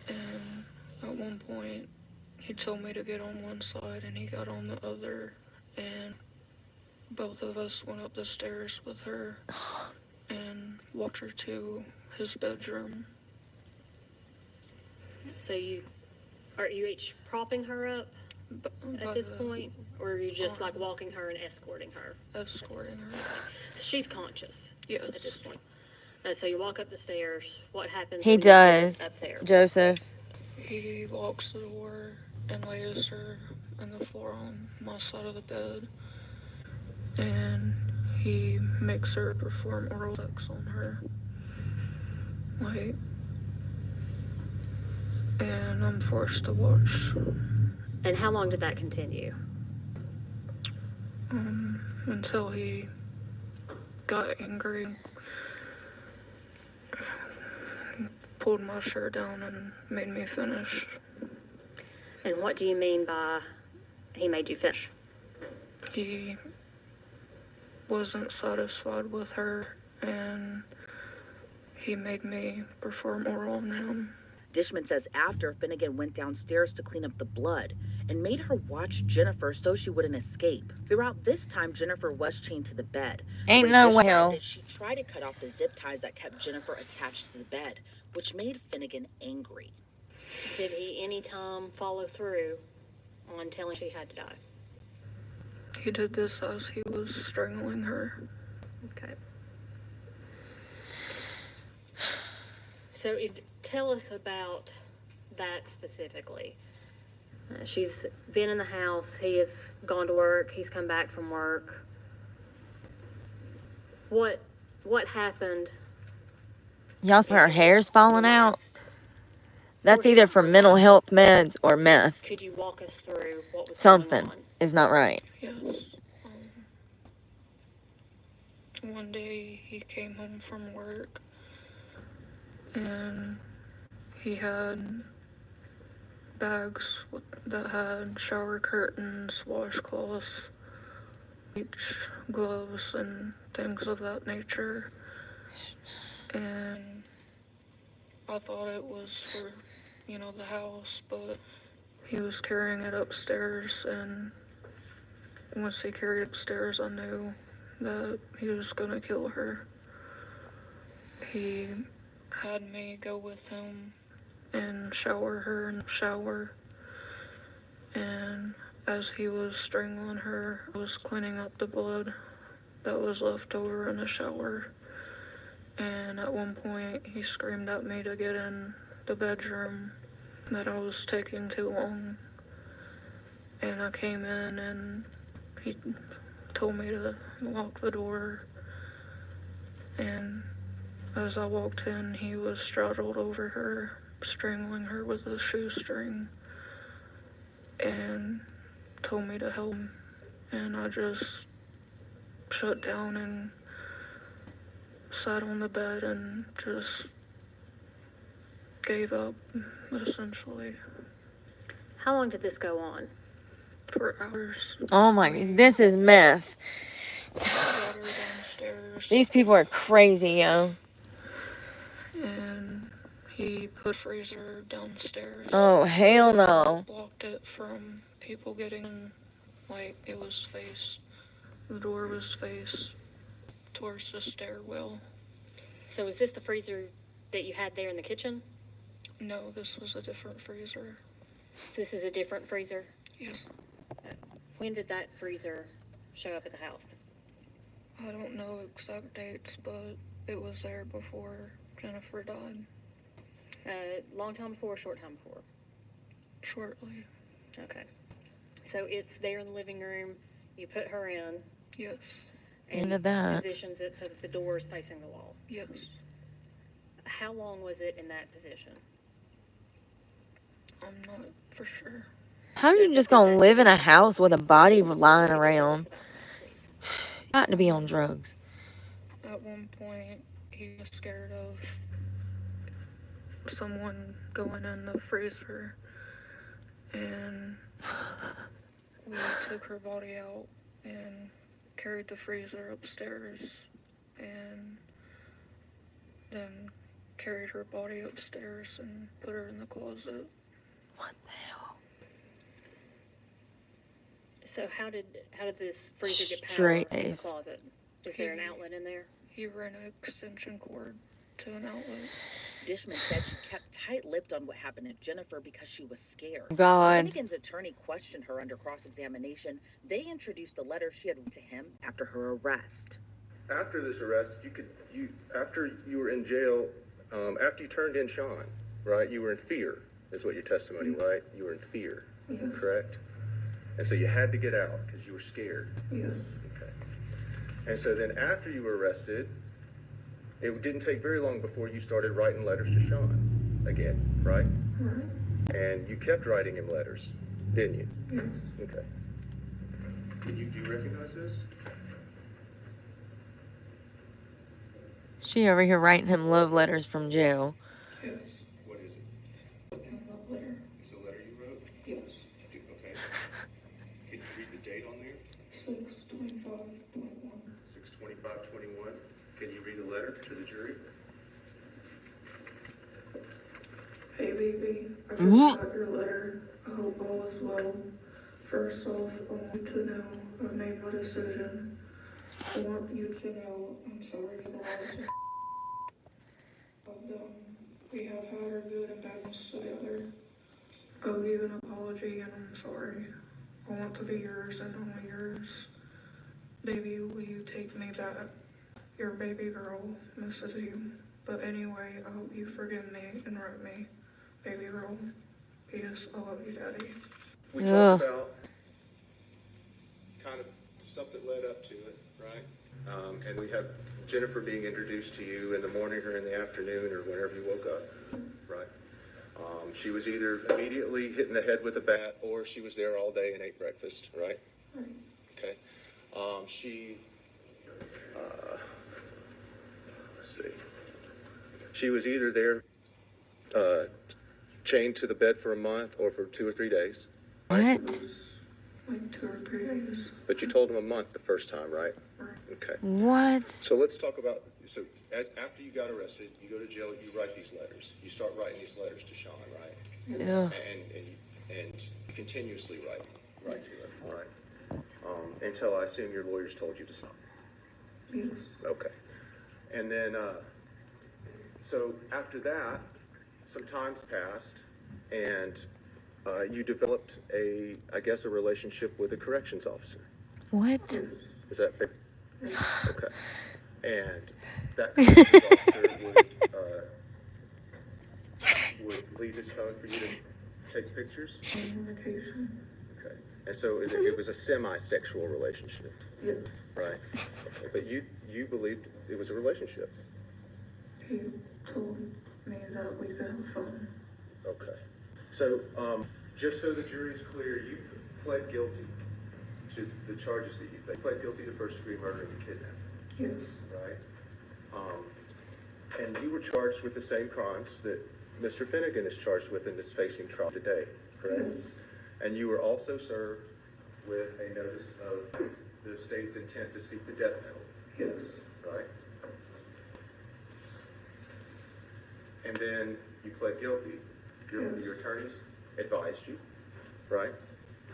And at one point, he told me to get on one side, and he got on the other, and both of us went up the stairs with her and walked her to his bedroom. So are you each propping her up at this point, or are you just like walking her and escorting her? Escorting her. So she's conscious. Yes. At this point. So you walk up the stairs. What happens? He when you get does. up there? Joseph. He locks the door and lays her on the floor on my side of the bed, and he makes her perform oral sex on her. And I'm forced to watch. And how long did that continue? Until he got angry, pulled my shirt down and made me finish. And what do you mean by he made you finish? He wasn't satisfied with her, and he made me perform oral on him. Dishman says after, Finnegan went downstairs to clean up the blood and made her watch Jennifer so she wouldn't escape. Throughout this time, Jennifer was chained to the bed. Ain't no way. She tried to cut off the zip ties that kept Jennifer attached to the bed, which made Finnegan angry. Did he any time follow through on telling she had to die? He did this as he was strangling her. Okay. So tell us about that specifically. She's been in the house. He has gone to work. He's come back from work. What happened? Y'all see her hair's falling out? That's either from mental health meds or meth. Could you walk us through what was Something going on? is not right. Yes. One day he came home from work and he had bags that had shower curtains, washcloths, bleach, gloves, and things of that nature. And I thought it was for, the house, but he was carrying it upstairs, and once he carried it upstairs, I knew that he was gonna kill her. He had me go with him and shower her in the shower, and as he was strangling her, I was cleaning up the blood that was left over in the shower. And at one point, he screamed at me to get in the bedroom, that I was taking too long. And I came in and he told me to lock the door. And as I walked in, he was straddled over her, strangling her with a shoestring, and told me to help him. And I just shut down and sat on the bed and just gave up, essentially. How long did this go on? For hours. Oh my, this is meth. Got her downstairs. These people are crazy, yo. And he put a freezer downstairs. Oh, hell no. Blocked it from people getting in, it was the door was faced towards the stairwell. So is this the freezer that you had there in the kitchen? No, this was a different freezer. So this is a different freezer? Yes. When did that freezer show up at the house? I don't know exact dates, but it was there before Jennifer died. Long time before or short time before? Shortly. Okay. So it's there in the living room. You put her in. Yes. And Into that. positions it so that the door is facing the wall. Yes. How long was it in that position? I'm not for sure. How are you just gonna live in a house with a body lying around? Got to be on drugs. At one point, he was scared of someone going in the freezer, took her body out and carried the freezer upstairs and then carried her body upstairs and put her in the closet. What the hell? So how did this freezer get power Straight in the A's. closet? Is there an outlet in there? He ran an extension cord to an outlet. Dishman said she kept tight-lipped on what happened to Jennifer because she was scared. God. Finnegan's attorney questioned her under cross-examination. They introduced a letter she had written to him after her arrest. After this arrest, after you were in jail, after you turned in Sean, right? You were in fear, is what your testimony, right? You were in fear, correct? And so you had to get out because you were scared. Yes. Okay. And so then after you were arrested, it didn't take very long before you started writing letters to Sean again, right? Right. And you kept writing him letters, didn't you? Yes. Okay. Do you recognize this? She over here writing him love letters from jail. Yes. What is it? Love letter. It's a letter you wrote? Yes. Okay. Can you read the date on there? 6/25/21. 6/25/21. Can you read the letter to the jury? Hey baby, I just got your letter. I hope all is well. First off, I want you to know I've made my decision. I want you to know I'm sorry for the loss I've done. We have had our good and badness together. I owe you an apology and I'm sorry. I want to be yours and only yours. Baby, will you take me back? Your baby girl misses you. But anyway, I hope you forgive me and write me. Baby girl. P.S. I love you, Daddy. We talked about kind of stuff that led up to it, right? And we have Jennifer being introduced to you in the morning or in the afternoon or whenever you woke up, right? She was either immediately hit in the head with a bat or she was there all day and ate breakfast, right? Right. Okay. Let's see. She was either there chained to the bed for a month or for 2 or 3 days. What? Like 2 or 3 days. But you told him a month the first time, right? Right. Okay. What? So let's talk about, after you got arrested, you go to jail, you write these letters. You start writing these letters to Sean, right? Yeah. And you continuously write to him, right? Until I assume your lawyers told you to stop. Yes. Okay. And then, so after that, some time's passed, and you developed a relationship with a corrections officer. What? Is that fair? Okay. And that corrections officer would leave his phone for you to take pictures? On vacation. Okay. And so it was a semi-sexual relationship. Yes. Right. Okay. But you believed it was a relationship. He told me that we could have fun. Okay. So, just so the jury's clear, you pled guilty to the charges that you faced. Pled guilty to first-degree murder and kidnapping. Yes. Right? And you were charged with the same crimes that Mr. Finnegan is charged with and is facing trial today, correct? Yes. And you were also served with a notice of the state's intent to seek the death penalty. Yes. Right? And then you pled guilty. Your attorneys advised you, right?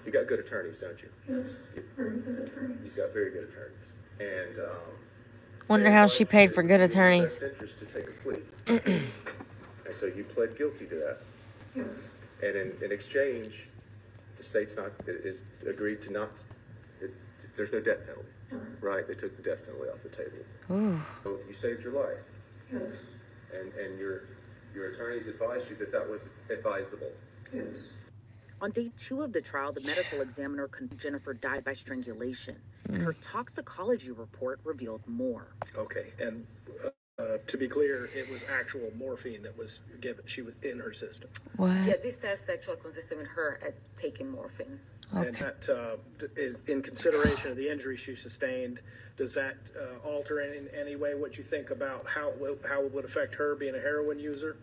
You got good attorneys, don't you? Yes. Very good attorneys. You've got very good attorneys. And Wonder how she paid for good attorneys. Best interest to take a plea. And so you pled guilty to that. Yes. And in exchange, the state's is agreed to not. There's no death penalty, right? They took the death penalty off the table. Ooh. So you saved your life. Yes. And your attorneys advised you that was advisable. Yes. On day 2 of the trial, the medical examiner confirmed Jennifer died by strangulation. And her toxicology report revealed more. Okay, and to be clear, it was actual morphine that was given. She was in her system. What? Yeah, this test actually consisted in her taking morphine. And that, is in consideration of the injury she sustained, does that alter in any way what you think about how it would affect her being a heroin user?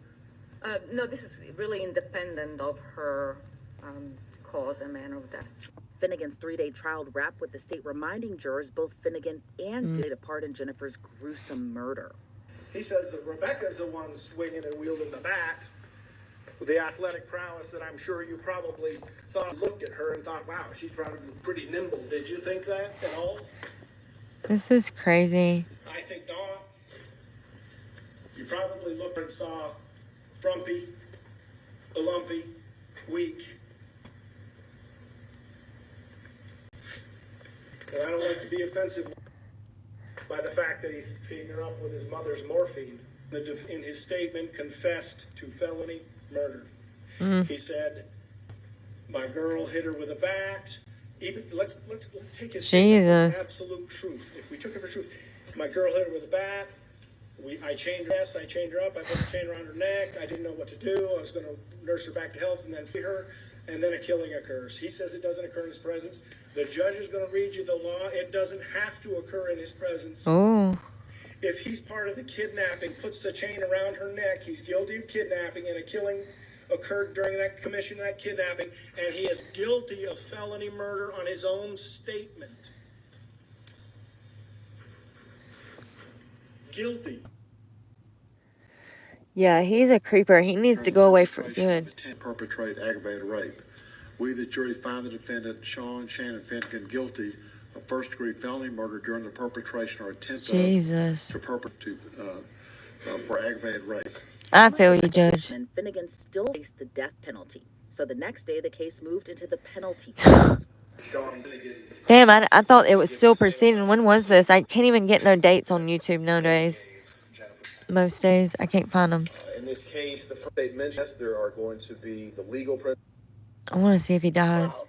No, this is really independent of her cause and manner of death. Finnegan's 3-day trial wrapped with the state reminding jurors both Finnegan and did a part in Jennifer's gruesome murder. He says that Rebecca's the one swinging and wielding the bat with the athletic prowess that I'm sure you probably looked at her and thought, wow, she's probably pretty nimble. Did you think that at all? This is crazy. I think not. You probably looked and saw frumpy, lumpy, weak. And I don't like to be offensive by the fact that he's feeding her up with his mother's morphine. In his statement, confessed to felony murder. He said, "My girl hit her with a bat." Even let's take his statement for absolute truth. If we took it for truth, my girl hit her with a bat. I chained her. Yes, I chained her up. I put the chain around her neck. I didn't know what to do. I was going to nurse her back to health and then feed her, and then a killing occurs. He says it doesn't occur in his presence. The judge is going to read you the law. It doesn't have to occur in his presence. Oh. If he's part of the kidnapping, puts the chain around her neck, he's guilty of kidnapping, and a killing occurred during that commission of that kidnapping, and he is guilty of felony murder on his own statement. Guilty. Yeah, he's a creeper. He needs to go away for good. Perpetrate aggravated rape. We, the jury, find the defendant, Sean Shannon Finnegan, guilty of first-degree felony murder during the perpetration or attempt to perpetrate for aggravated rape. I feel you, Judge. And Finnegan still faced the death penalty. So the next day, the case moved into the penalty phase. Damn, I thought it was still proceeding. When was this? I can't even get no dates on YouTube nowadays. Most days, I can't find them. In this case, the first statement, yes, there are going to be the legal... I want to see if he dies.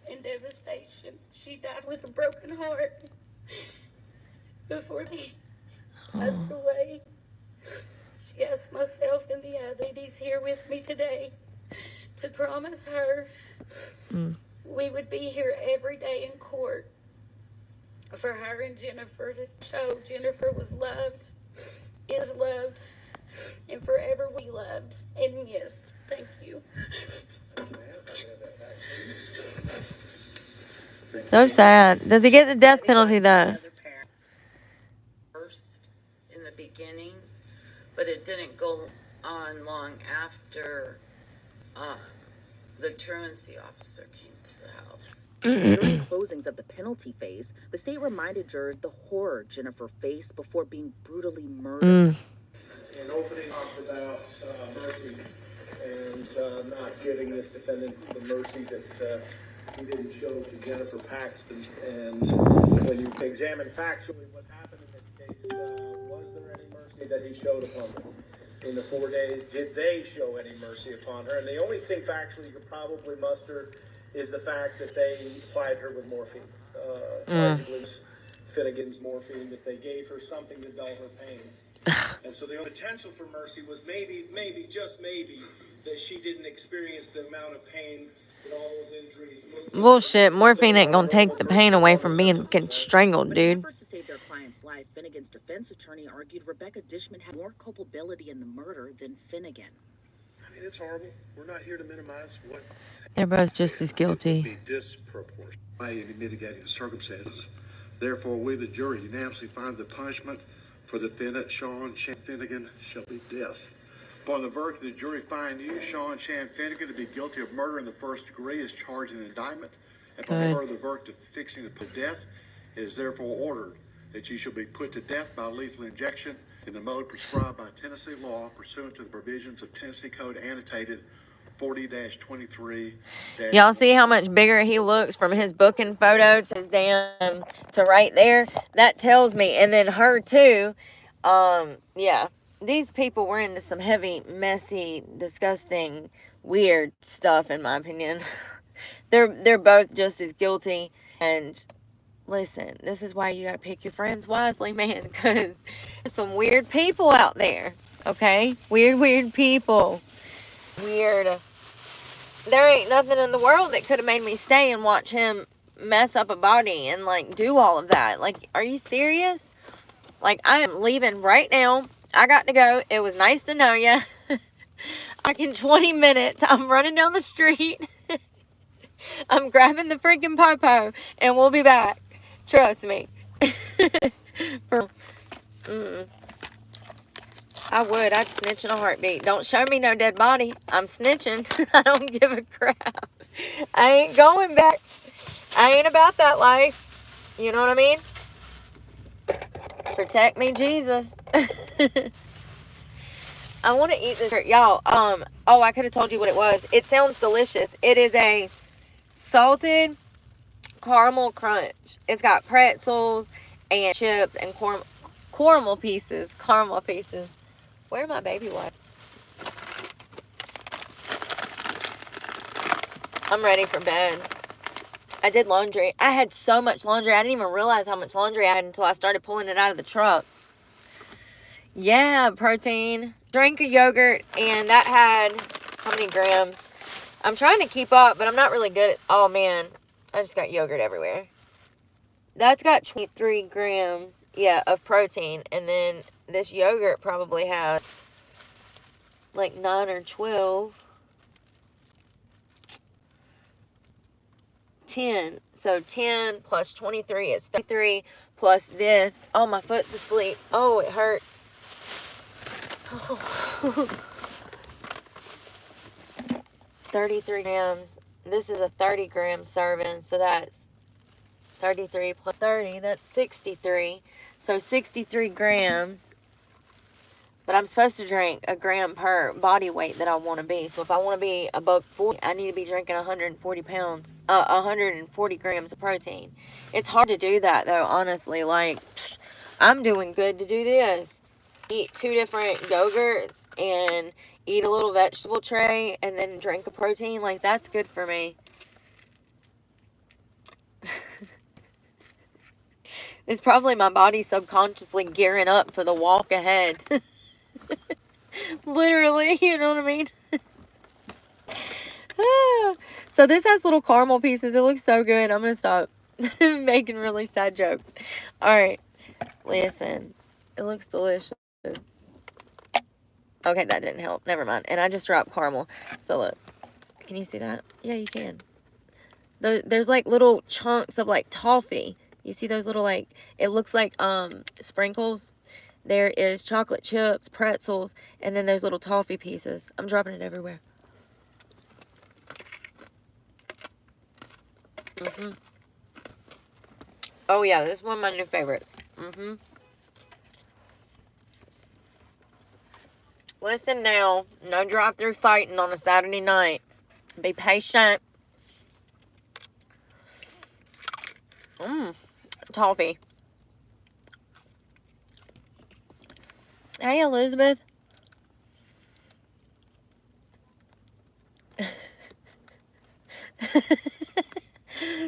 In devastation. She died with a broken heart before he passed away. She asked myself and the other ladies here with me today to promise her we would be here every day in court for her and Jennifer to show Jennifer was loved, is loved, and forever we loved and missed. Thank you. So sad. Does he get the death penalty though? First in the beginning, but it didn't go on long after the truancy officer came to the house. During closings of the penalty phase, the state reminded jurors the horror Jennifer faced before being brutally murdered. In opening up about mercy and not giving this defendant the mercy that he didn't show to Jennifer Paxton. And when you examine factually what happened in this case, was there any mercy that he showed upon them? In the 4 days, did they show any mercy upon her? And the only thing factually you could probably muster is the fact that they applied her with morphine. Arguably Finnegan's morphine, that they gave her something to dull her pain. And so the only potential for mercy was maybe, just maybe, that she didn't experience the amount of pain that all those injuries. Bullshit. Morphine ain't gonna take the pain away from being strangled, dude. To save their client's life, Finnegan's defense attorney argued Rebecca Dishman had more culpability in the murder than Finnegan. I mean, it's horrible. We're not here to minimize what... They're both just as guilty. Be disproportionate by any mitigating circumstances. Therefore, we, the jury, unanimously find the punishment for the defendant, Sean Finnegan, shall be death. Upon the verdict, the jury find you, Sean Finnegan, to be guilty of murder in the first degree as charged in the indictment. And upon the verdict of fixing to put death, it is therefore ordered that you shall be put to death by lethal injection in the mode prescribed by Tennessee law pursuant to the provisions of Tennessee Code annotated 40-23. Y'all see how much bigger he looks from his booking photos, his damn, to right there? That tells me. And then her too. Yeah. These people were into some heavy, messy, disgusting, weird stuff, in my opinion. They're both just as guilty. And listen, this is why you gotta pick your friends wisely, man, because there's some weird people out there. Okay? Weird people. Weird. There ain't nothing in the world that could have made me stay and watch him mess up a body and, like, do all of that. Like, are you serious? Like, I am leaving right now. I got to go. It was nice to know ya. Like, in 20 minutes, I'm running down the street. I'm grabbing the freaking popo, and we'll be back. Trust me. I would. I'd snitch in a heartbeat. Don't show me no dead body. I'm snitching. I don't give a crap. I ain't going back. I ain't about that life. You know what I mean? Protect me, Jesus. I want to eat this. Y'all, oh, I could have told you what it was. It sounds delicious. It is a salted caramel crunch. It's got pretzels and chips and caramel pieces. Caramel pieces. Where are my baby wipes? I'm ready for bed. I did laundry. I had so much laundry. I didn't even realize how much laundry I had until I started pulling it out of the truck. Yeah, protein. Drank a yogurt, and that had how many grams? I'm trying to keep up, but I'm not really good at... Oh, man. I just got yogurt everywhere. That's got 23 grams, yeah, of protein. And then this yogurt probably has like 9 or 12. 10. So 10 plus 23 is 33 plus this. Oh, my foot's asleep. Oh, it hurts. Oh. 33 grams. This is a 30-gram serving, so that's 33 plus 30. That's 63. So 63 grams. But I'm supposed to drink a gram per body weight that I want to be. So if I want to be a $140, I need to be drinking 140 pounds, 140 grams of protein. It's hard to do that though, honestly. Like, I'm doing good to do this. Eat 2 different yogurts and eat a little vegetable tray and then drink a protein. Like, that's good for me. It's probably my body subconsciously gearing up for the walk ahead. Literally, you know what I mean? So this has little caramel pieces. It looks so good. I'm going to stop making really sad jokes. Alright, listen. It looks delicious. Okay, that didn't help. Never mind. And I just dropped caramel. So look. Can you see that? Yeah, you can. There's like little chunks of like toffee. You see those little like, it looks like sprinkles. There is chocolate chips, pretzels, and then there's little toffee pieces. I'm dropping it everywhere. Oh yeah, this is one of my new favorites. Listen now, no drive-through fighting on a Saturday night. Be patient. Toffee. Hey, Elizabeth.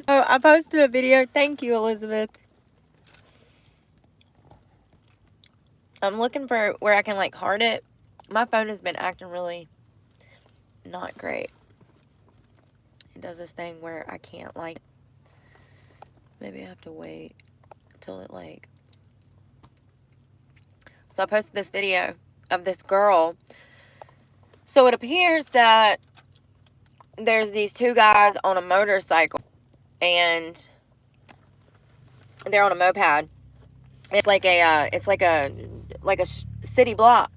Oh, I posted a video. Thank you, Elizabeth. I'm looking for where I can, like, heart it. My phone has been acting really not great. It does this thing where I can't, like, maybe I have to wait until it, like... So I posted this video of this girl. So it appears that there's these 2 guys on a motorcycle, and they're on a moped. It's like a city block,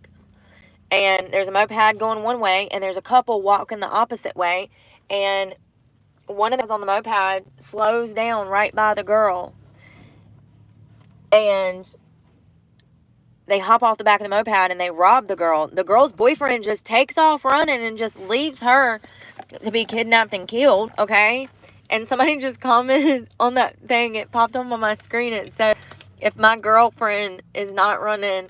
and there's a moped going one way, and there's a couple walking the opposite way, and one of those on the moped slows down right by the girl, and they hop off the back of the moped and they rob the girl. The girl's boyfriend just takes off running and just leaves her to be kidnapped and killed, okay? And somebody just commented on that thing. It popped up on my screen. It said, if my girlfriend is not running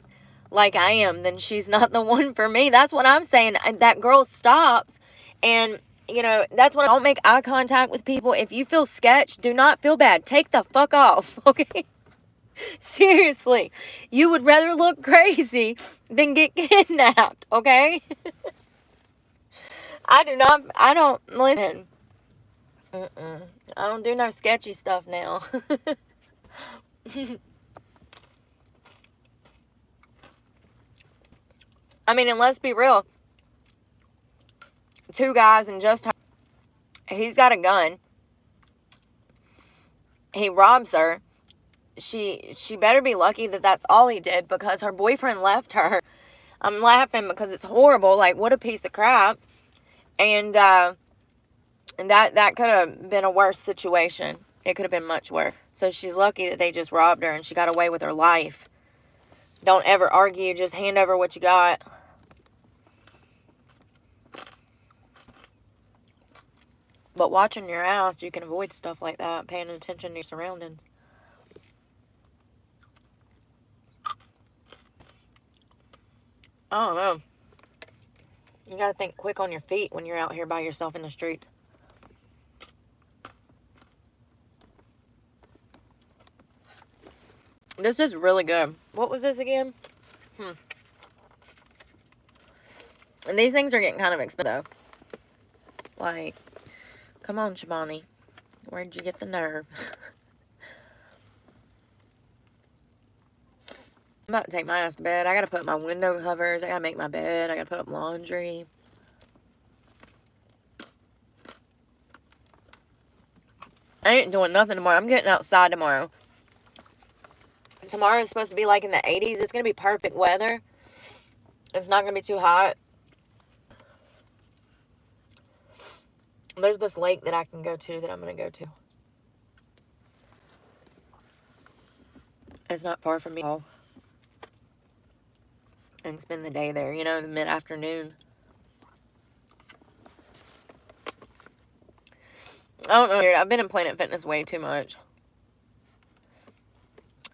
like I am, then she's not the one for me. That's what I'm saying. That girl stops, and, you know, that's when I don't make eye contact with people. If you feel sketch, do not feel bad. Take the fuck off, okay? Seriously. You would rather look crazy than get kidnapped, okay? I don't, listen. I don't do no sketchy stuff now. I mean, and let's be real. 2 guys and just her. He's got a gun. He robs her. She better be lucky that that's all he did, because her boyfriend left her. I'm laughing because it's horrible. Like, what a piece of crap. And that could have been a worse situation. It could have been much worse. So she's lucky that they just robbed her and she got away with her life. Don't ever argue. Just hand over what you got. But watching your ass, you can avoid stuff like that. Paying attention to your surroundings. I don't know. You gotta think quick on your feet when you're out here by yourself in the streets. This is really good. What was this again? And these things are getting kind of expensive. Like, come on, Shivani. Where'd you get the nerve? I'm about to take my ass to bed. I gotta put my window covers. I gotta make my bed. I gotta put up laundry. I ain't doing nothing tomorrow. I'm getting outside tomorrow. Tomorrow is supposed to be like in the 80s. It's gonna be perfect weather. It's not gonna be too hot. There's this lake that I can go to that I'm gonna go to. It's not far from me. And spend the day there, you know, the mid-afternoon. I don't know. I've been in Planet Fitness way too much.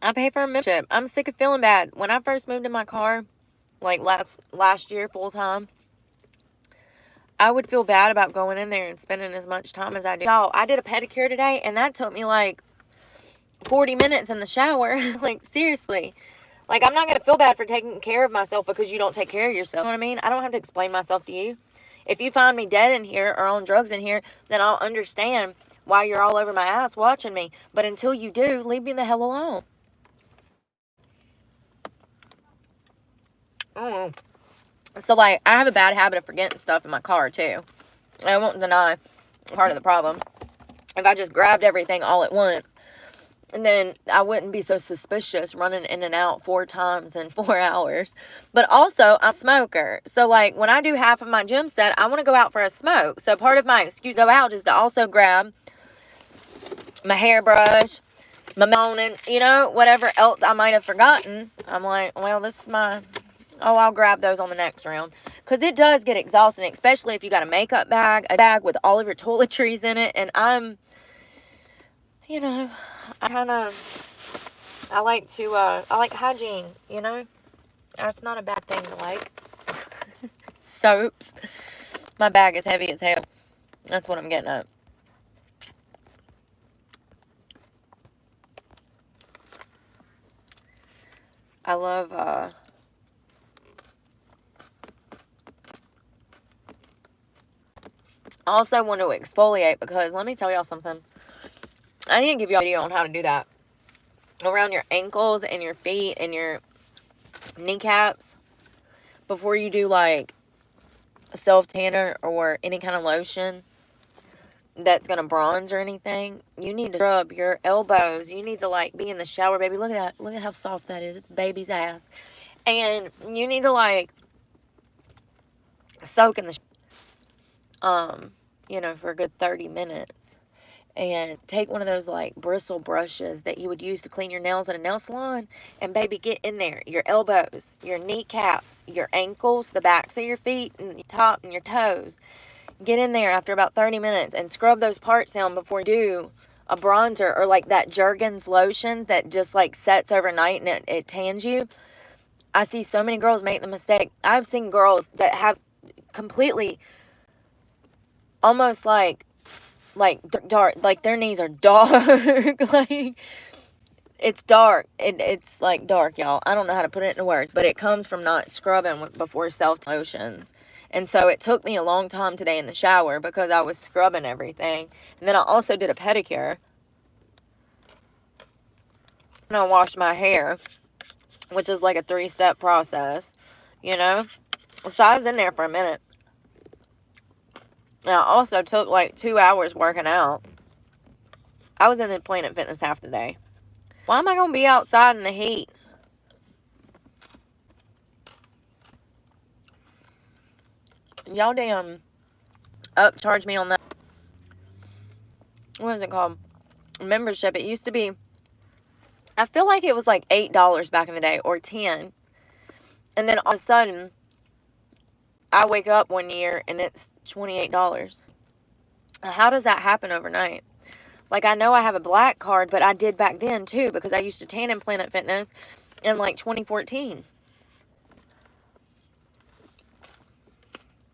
I pay for a membership. I'm sick of feeling bad. When I first moved in my car, like last year, full time, I would feel bad about going in there and spending as much time as I do. Y'all, I did a pedicure today, and that took me like 40 minutes in the shower. Like, seriously. Like, I'm not going to feel bad for taking care of myself because you don't take care of yourself. You know what I mean? I don't have to explain myself to you. If you find me dead in here or on drugs in here, then I'll understand why you're all over my ass watching me. But until you do, leave me the hell alone. So, like, I have a bad habit of forgetting stuff in my car, too. I won't deny part of the problem. If I just grabbed everything all at once, and then I wouldn't be so suspicious running in and out 4 times in 4 hours. But also, I'm a smoker. So, like, when I do half of my gym set, I want to go out for a smoke. So, part of my excuse to go out is to also grab my hairbrush, my moaning, you know, whatever else I might have forgotten. I'm like, well, this is my... Oh, I'll grab those on the next round. Because it does get exhausting, especially if you got a makeup bag, a bag with all of your toiletries in it. And I'm, you know, I like hygiene, you know. That's not a bad thing to like. Soaps. My bag is heavy as hell. That's what I'm getting at. I love, I also want to exfoliate because let me tell y'all something. I need to give y'all a video on how to do that. Around your ankles and your feet and your kneecaps before you do like a self-tanner or any kind of lotion that's going to bronze or anything. You need to scrub your elbows. You need to like be in the shower, baby. Look at that. Look at how soft that is. It's baby's ass. And you need to like soak in the you know, for a good 30 minutes. And take one of those like bristle brushes that you would use to clean your nails at a nail salon. And baby, get in there. Your elbows, your kneecaps, your ankles, the backs of your feet, and your top and your toes. Get in there after about 30 minutes and scrub those parts down before you do a bronzer or like that Jergens lotion that just like sets overnight and it tans you. I see so many girls make the mistake. I've seen girls that have completely almost like dark, like their knees are dark. Like it's dark. It's like dark, y'all. I don't know how to put it into words, but it comes from not scrubbing before self lotions. And so it took me a long time today in the shower because I was scrubbing everything. And then I also did a pedicure. And I washed my hair, which is like a 3-step process, you know. So I was in there for a minute. And I also took like 2 hours working out. I was in the Planet Fitness half the day. Why am I going to be outside in the heat? Y'all damn upcharge me on that. What is it called? Membership. It used to be, I feel like it was like $8 back in the day, or 10. And then all of a sudden, I wake up one year and it's $28. How does that happen overnight? Like, I know I have a black card, but I did back then too, because I used to tan in Planet Fitness in like 2014.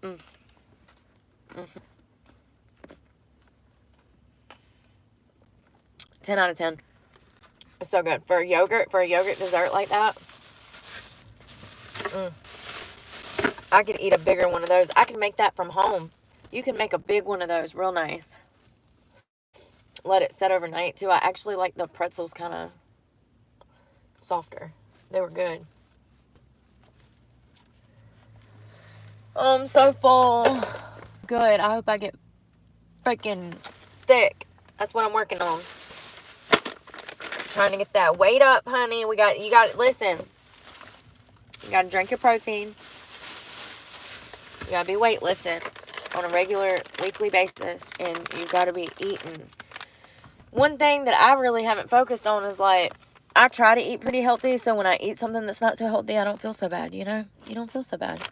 Mm. Mm-hmm. 10 out of 10. It's so good. For a yogurt dessert like that. I could eat a bigger one of those. I can make that from home. You can make a big one of those real nice. Let it set overnight too. I actually like the pretzels kind of softer. They were good. I'm so full. Good. I hope I get freaking thick. That's what I'm working on. Trying to get that weight up, honey. You got listen. You gotta drink your protein. You gotta be weightlifting on a regular weekly basis, and you gotta be eating. One thing that I really haven't focused on is, like, I try to eat pretty healthy, so when I eat something that's not so healthy, I don't feel so bad, you know? You don't feel so bad.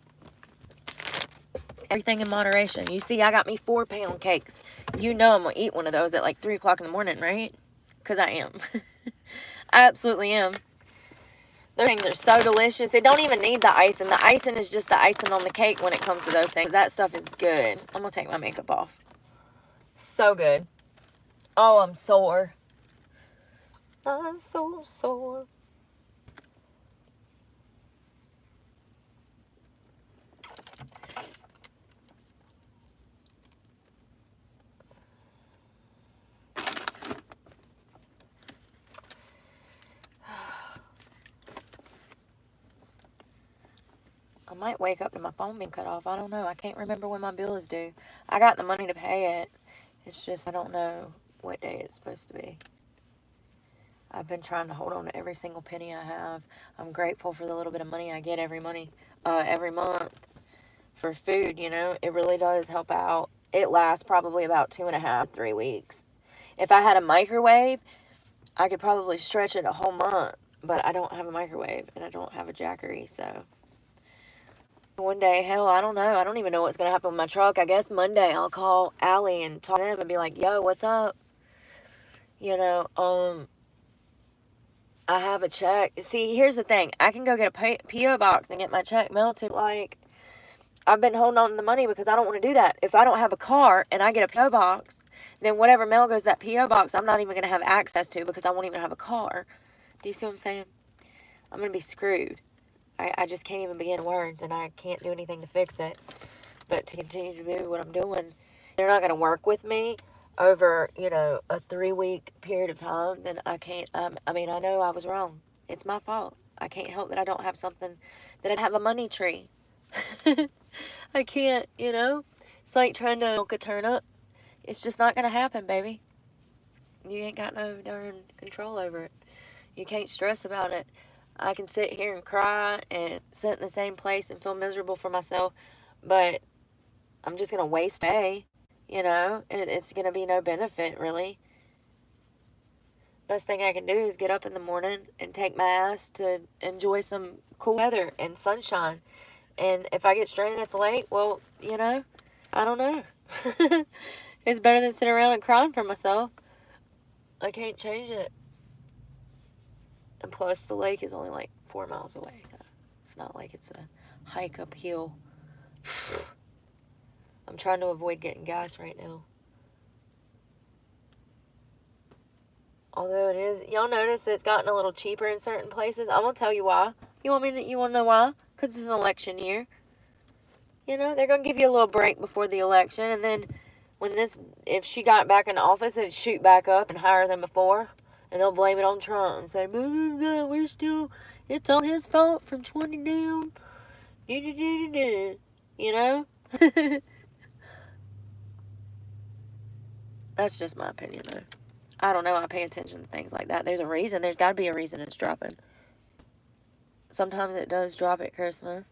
Everything in moderation. You see, I got me 4-pound cakes. You know I'm gonna eat one of those at like 3 o'clock in the morning, right? Because I am. I absolutely am. Those things are so delicious. It don't even need the icing. The icing is just the icing on the cake when it comes to those things. That stuff is good. I'm gonna take my makeup off. So good. Oh, I'm sore. I'm so sore. I might wake up to my phone being cut off. I don't know. I can't remember when my bill is due. I got the money to pay it. It's just I don't know what day it's supposed to be. I've been trying to hold on to every single penny I have. I'm grateful for the little bit of money I get every month for food, you know. It really does help out. It lasts probably about 2.5, 3 weeks. If I had a microwave, I could probably stretch it a whole month, but I don't have a microwave and I don't have a Jackery, so one day, hell, I don't know. I don't even know what's going to happen with my truck. I guess Monday I'll call Allie and talk to him and be like, yo, what's up? You know, I have a check. See, here's the thing. I can go get a P.O. box and get my check mailed to, like, I've been holding on to the money because I don't want to do that. If I don't have a car and I get a P.O. box, then whatever mail goes to that P.O. box, I'm not even going to have access to because I won't even have a car. Do you see what I'm saying? I'm going to be screwed. I just can't even begin words, and I can't do anything to fix it. But to continue to do what I'm doing, they're not going to work with me over, you know, a 3-week period of time, then I can't, I mean, I know I was wrong. It's my fault. I can't help that I don't have something, that I have a money tree. I can't, you know? It's like trying to milk a turnip. It's just not going to happen, baby. You ain't got no darn control over it. You can't stress about it. I can sit here and cry and sit in the same place and feel miserable for myself, but I'm just going to waste a day, you know, and it's going to be no benefit, really. Best thing I can do is get up in the morning and take my ass to enjoy some cool weather and sunshine. And if I get stranded at the lake, well, you know, I don't know. It's better than sitting around and crying for myself. I can't change it. And plus, the lake is only like 4 miles away. So it's not like it's a hike uphill. I'm trying to avoid getting gas right now. Although it is, y'all notice that it's gotten a little cheaper in certain places. I'm gonna tell you why. You want to know why? Because it's an election year. You know, they're gonna give you a little break before the election, and then if she got back in office, it'd shoot back up and higher than before. And they'll blame it on Trump and say, it's all his fault from 20 down. You know? That's just my opinion, though. I don't know. I pay attention to things like that. There's a reason. There's got to be a reason it's dropping. Sometimes it does drop at Christmas,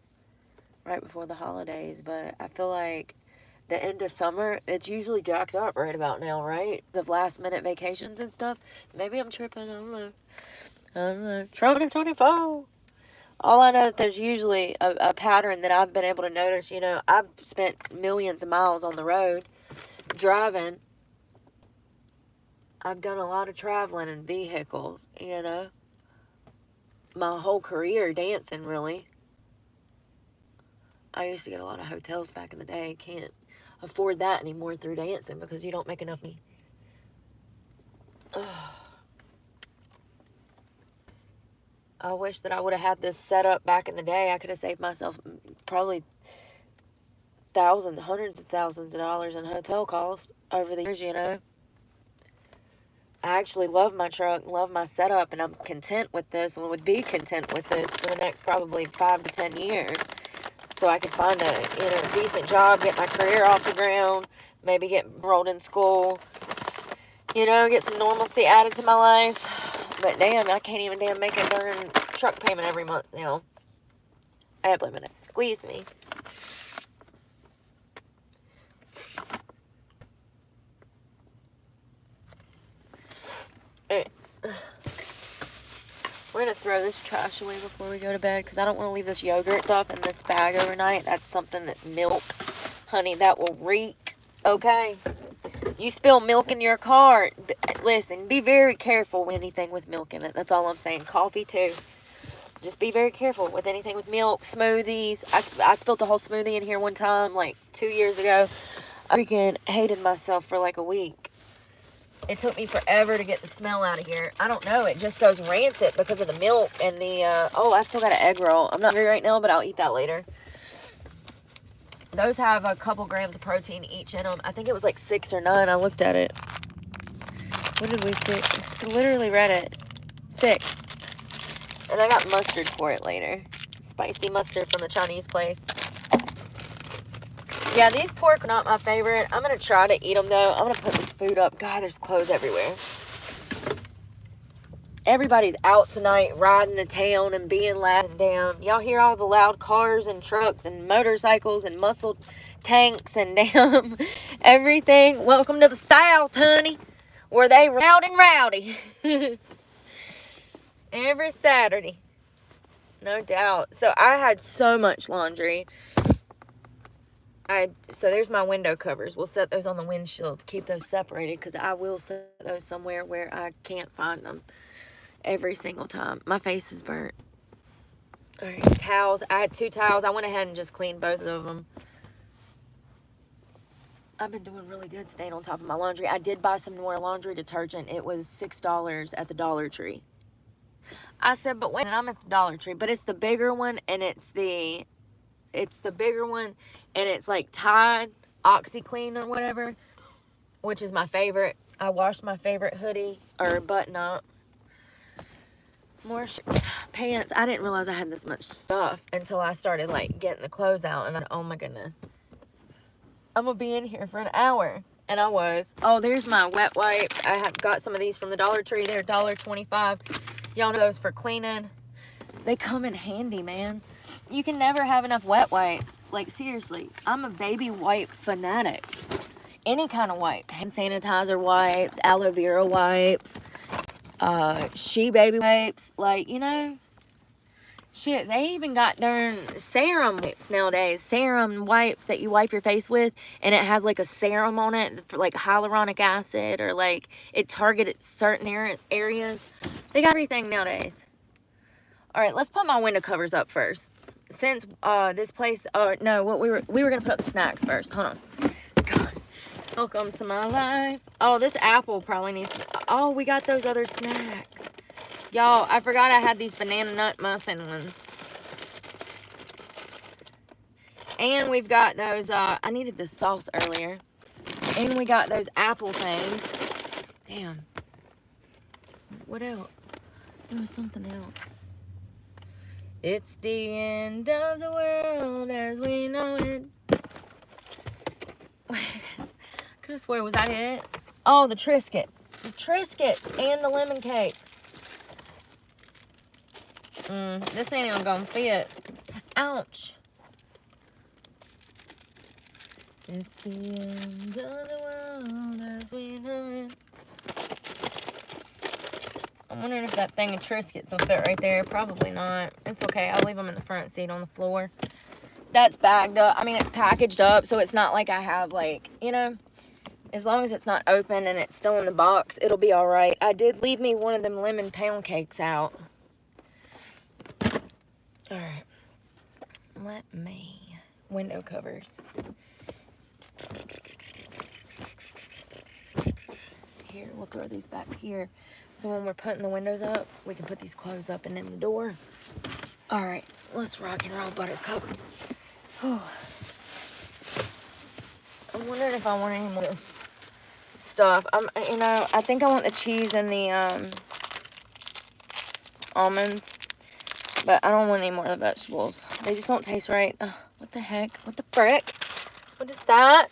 right before the holidays, but I feel like the end of summer, it's usually jacked up right about now, right? The last minute vacations and stuff. Maybe I'm tripping. I don't know. 2024. All I know is there's usually a pattern that I've been able to notice. You know, I've spent millions of miles on the road driving. I've done a lot of traveling in vehicles, you know. My whole career dancing, really. I used to get a lot of hotels back in the day. Can't afford that anymore through dancing because you don't make enough money. I wish that I would have had this set up back in the day. I could have saved myself probably thousands, hundreds of thousands of dollars in hotel costs over the years, you know. I actually love my truck, love my setup, and I'm content with this and would be content with this for the next probably 5 to 10 years. So I could find a decent job, get my career off the ground, maybe get enrolled in school, you know, get some normalcy added to my life. But damn, I can't even damn make a darn truck payment every month now. I have to squeeze me. Alright. We're going to throw this trash away before we go to bed because I don't want to leave this yogurt stuff in this bag overnight. That's something that's milk. Honey, that will reek. Okay? You spill milk in your car. Listen, be very careful with anything with milk in it. That's all I'm saying. Coffee, too. Just be very careful with anything with milk, smoothies. I spilled a whole smoothie in here one time, like 2 years ago. I freaking hated myself for like a week. It took me forever to get the smell out of here. I don't know. It just goes rancid because of the milk and the, oh, I still got an egg roll. I'm not hungry right now, but I'll eat that later. Those have a couple grams of protein each in them. I think it was like 6 or 9. I looked at it. What did we see? I literally read it. 6. And I got mustard for it later. Spicy mustard from the Chinese place. Yeah, these pork are not my favorite. I'm going to try to eat them, though. I'm going to put this food up. God, there's clothes everywhere. Everybody's out tonight riding the town and being loud and damn. Y'all hear all the loud cars and trucks and motorcycles and muscle tanks and damn everything. Welcome to the South, honey, where they loud and rowdy. Every Saturday. No doubt. So I had so much laundry. So there's my window covers. We'll set those on the windshield to keep those separated because I will set those somewhere where I can't find them every single time. My face is burnt. All right, towels. I had 2 towels. I went ahead and just cleaned both of them. I've been doing really good staying on top of my laundry. I did buy some more laundry detergent. It was $6 at the Dollar Tree. I said, but wait, I'm at the Dollar Tree, but it's the bigger one, and it's the bigger one, and it's like Tide OxyClean or whatever, which is my favorite. I washed my favorite hoodie or button up. More shirts, pants. I didn't realize I had this much stuff until I started like getting the clothes out, and oh my goodness, I'm gonna be in here for an hour. And I was. Oh, there's my wet wipes. I have got some of these from the Dollar Tree. They're $1.25. Y'all know those for cleaning. They come in handy, man. You can never have enough wet wipes. Like, seriously, I'm a baby wipe fanatic. Any kind of wipe. Hand sanitizer wipes, aloe vera wipes, she baby wipes. Like, you know, shit, they even got darn serum wipes nowadays. Serum wipes that you wipe your face with, and it has like a serum on it for like hyaluronic acid, or like it targeted certain areas. They got everything nowadays. All right, let's put my window covers up first. Since this place, no, what we were gonna put up the snacks first. Hold on. God, welcome to my life. Oh, this apple probably needs. Oh, we got those other snacks. Y'all, I forgot I had these banana nut muffin ones. And we've got those. I needed the sauce earlier. And we got those apple things. Damn. What else? There was something else. It's the end of the world as we know it. I could have sworn, was that it? Oh, the Triscuits. The Triscuits and the lemon cakes. This ain't even gonna fit. Ouch. It's the end of the world as we know it. I'm wondering if that thing of Triscuits will fit right there. Probably not. It's okay. I'll leave them in the front seat on the floor. That's bagged up. I mean, it's packaged up, so it's not like I have, like, you know, as long as it's not open and it's still in the box, it'll be all right. I did leave me one of them lemon pound cakes out. All right. Let me. Window covers. Here, we'll throw these back here. So when we're putting the windows up, we can put these clothes up and in the door. All right, let's rock and roll, Buttercup. Whew. I'm wondering if I want any more of this stuff. You know, I think I want the cheese and the almonds, but I don't want any more of the vegetables. They just don't taste right. What the heck? What the frick? What is that?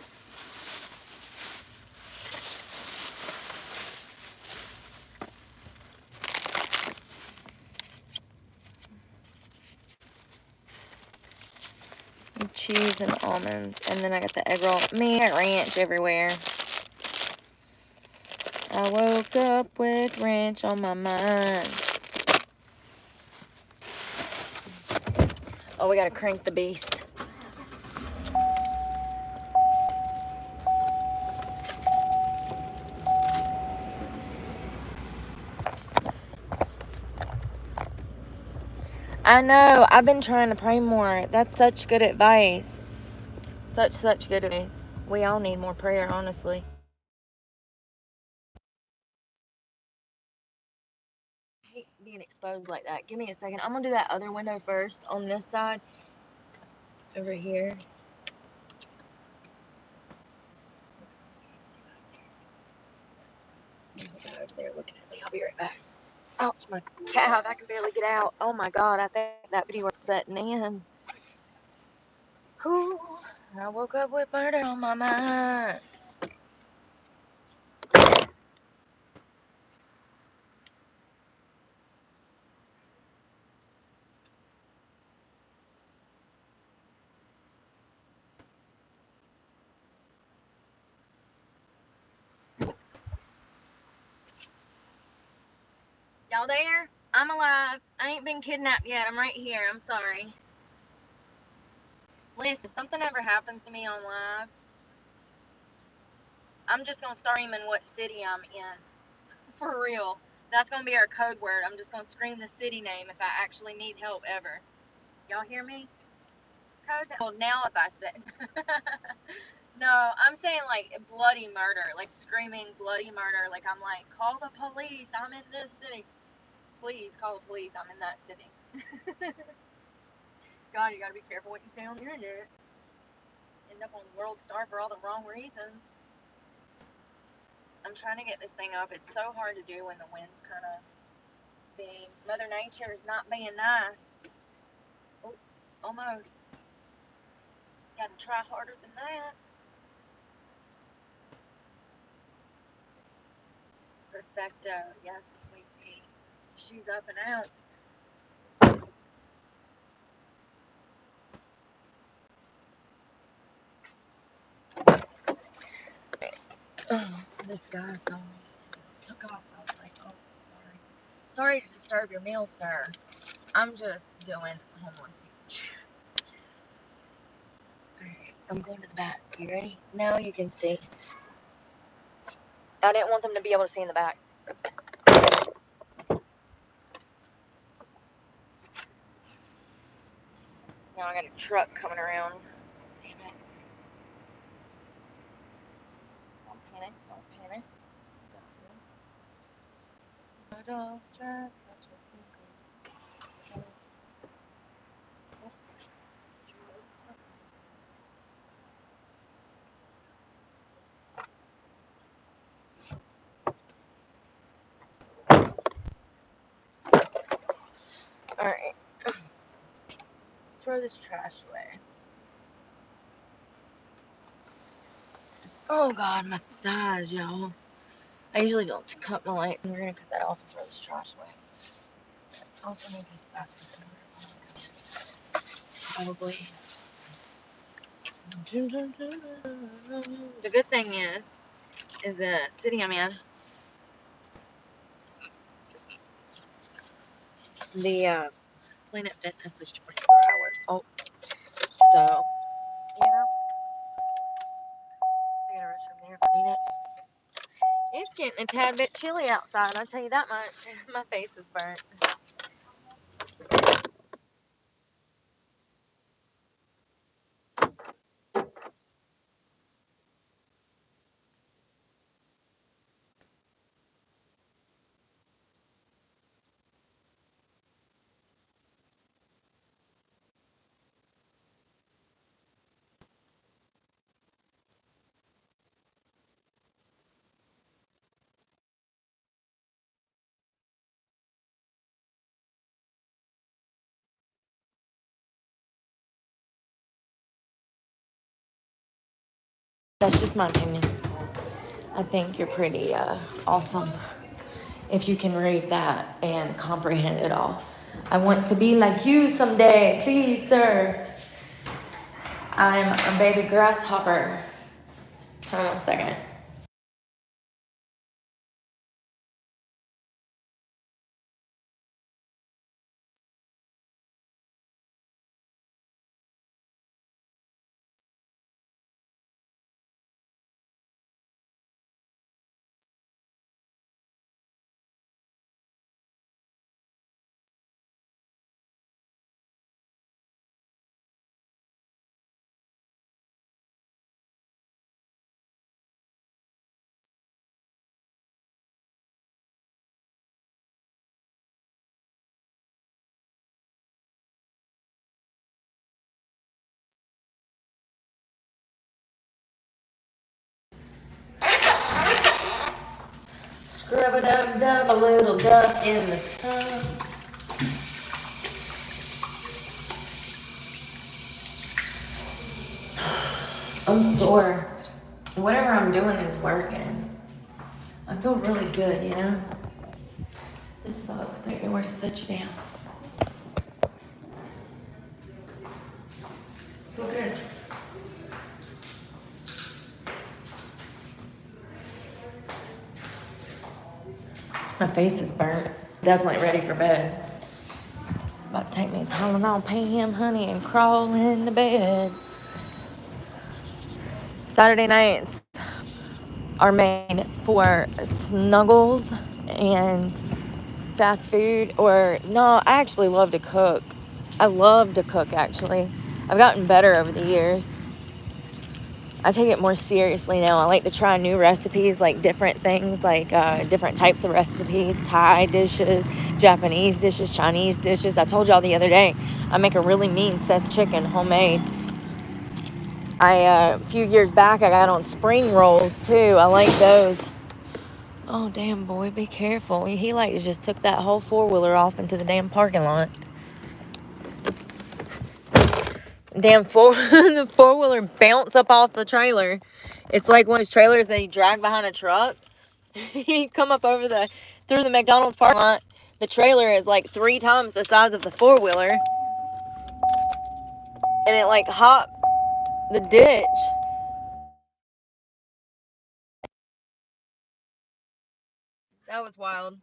Cheese and almonds, and then I got the egg roll. Me, I got ranch everywhere. I woke up with ranch on my mind. Oh, we gotta crank the beast. I know, I've been trying to pray more. That's such good advice. Such good advice. We all need more prayer, honestly. I hate being exposed like that. Give me a second. I'm gonna do that other window first on this side. Over here. There's a guy over there looking at me. I'll be right back. Ouch, my calf. I can barely get out. Oh my God, I think that video was setting in. Ooh, I woke up with murder on my mind. Y'all there? I'm alive. I ain't been kidnapped yet. I'm right here. I'm sorry. Listen, if something ever happens to me on live, I'm just going to start screaming what city I'm in. For real. That's going to be our code word. I'm just going to scream the city name if I actually need help ever. Y'all hear me? Code. Well, now if I said. No, I'm saying like bloody murder. Like screaming bloody murder. Like I'm like, call the police. I'm in this city. Please call the police. I'm in that city. God, you gotta be careful what you say on the internet. End up on World Star for all the wrong reasons. I'm trying to get this thing up. It's so hard to do when the wind's kind of being. Mother Nature is not being nice. Oh, almost. Gotta try harder than that. Perfecto. Yes, sweet pea. She's up and out. This guy saw me. Took off. I was like, oh, sorry. Sorry to disturb your meal, sir. I'm just doing homeless people. Alright, I'm going to the back. You ready? Now you can see. I didn't want them to be able to see in the back. Now I got a truck coming around. Damn it. Don't panic. Don't panic. Don't stress. Alright. Let's throw this trash away. Oh God, my thighs, y'all. I usually don't cut my lights, and we're gonna cut that off and throw this trash away. I also need to use the bathroom somewhere. Probably. The good thing is the city I'm in, the Planet Fitness is 24 hours. Oh, so, you know, I gotta rush from there if I need it. It's getting a tad bit chilly outside, I'll tell you that much. My face is burnt. That's just my opinion. I think you're pretty awesome if you can read that and comprehend it all. I want to be like you someday, please, sir. I'm a baby grasshopper. Hold on 1 second. Scrub-a-dub-dub, a little dust in the sun. I'm sore. Whatever I'm doing is working. I feel really good, you know? This sucks. There's nowhere to set you down. Feel good. My face is burnt. Definitely ready for bed. About to take me a Tylenol PM, honey, and crawl into bed. Saturday nights are made for snuggles and fast food. Or, no, I actually love to cook. I love to cook, actually. I've gotten better over the years. I take it more seriously now. I like to try new recipes, like different things, like different types of recipes, Thai dishes, Japanese dishes, Chinese dishes. I told y'all the other day, I make a really mean Sess chicken, homemade. A few years back, I got on spring rolls, too. I like those. Oh, damn, boy, be careful. He like just took that whole four-wheeler off into the damn parking lot. Damn, the four-wheeler bounced up off the trailer. It's like one of those trailers that you drag behind a truck. He come up through the McDonald's parking lot. The trailer is like 3 times the size of the four-wheeler. And it like hopped the ditch. That was wild.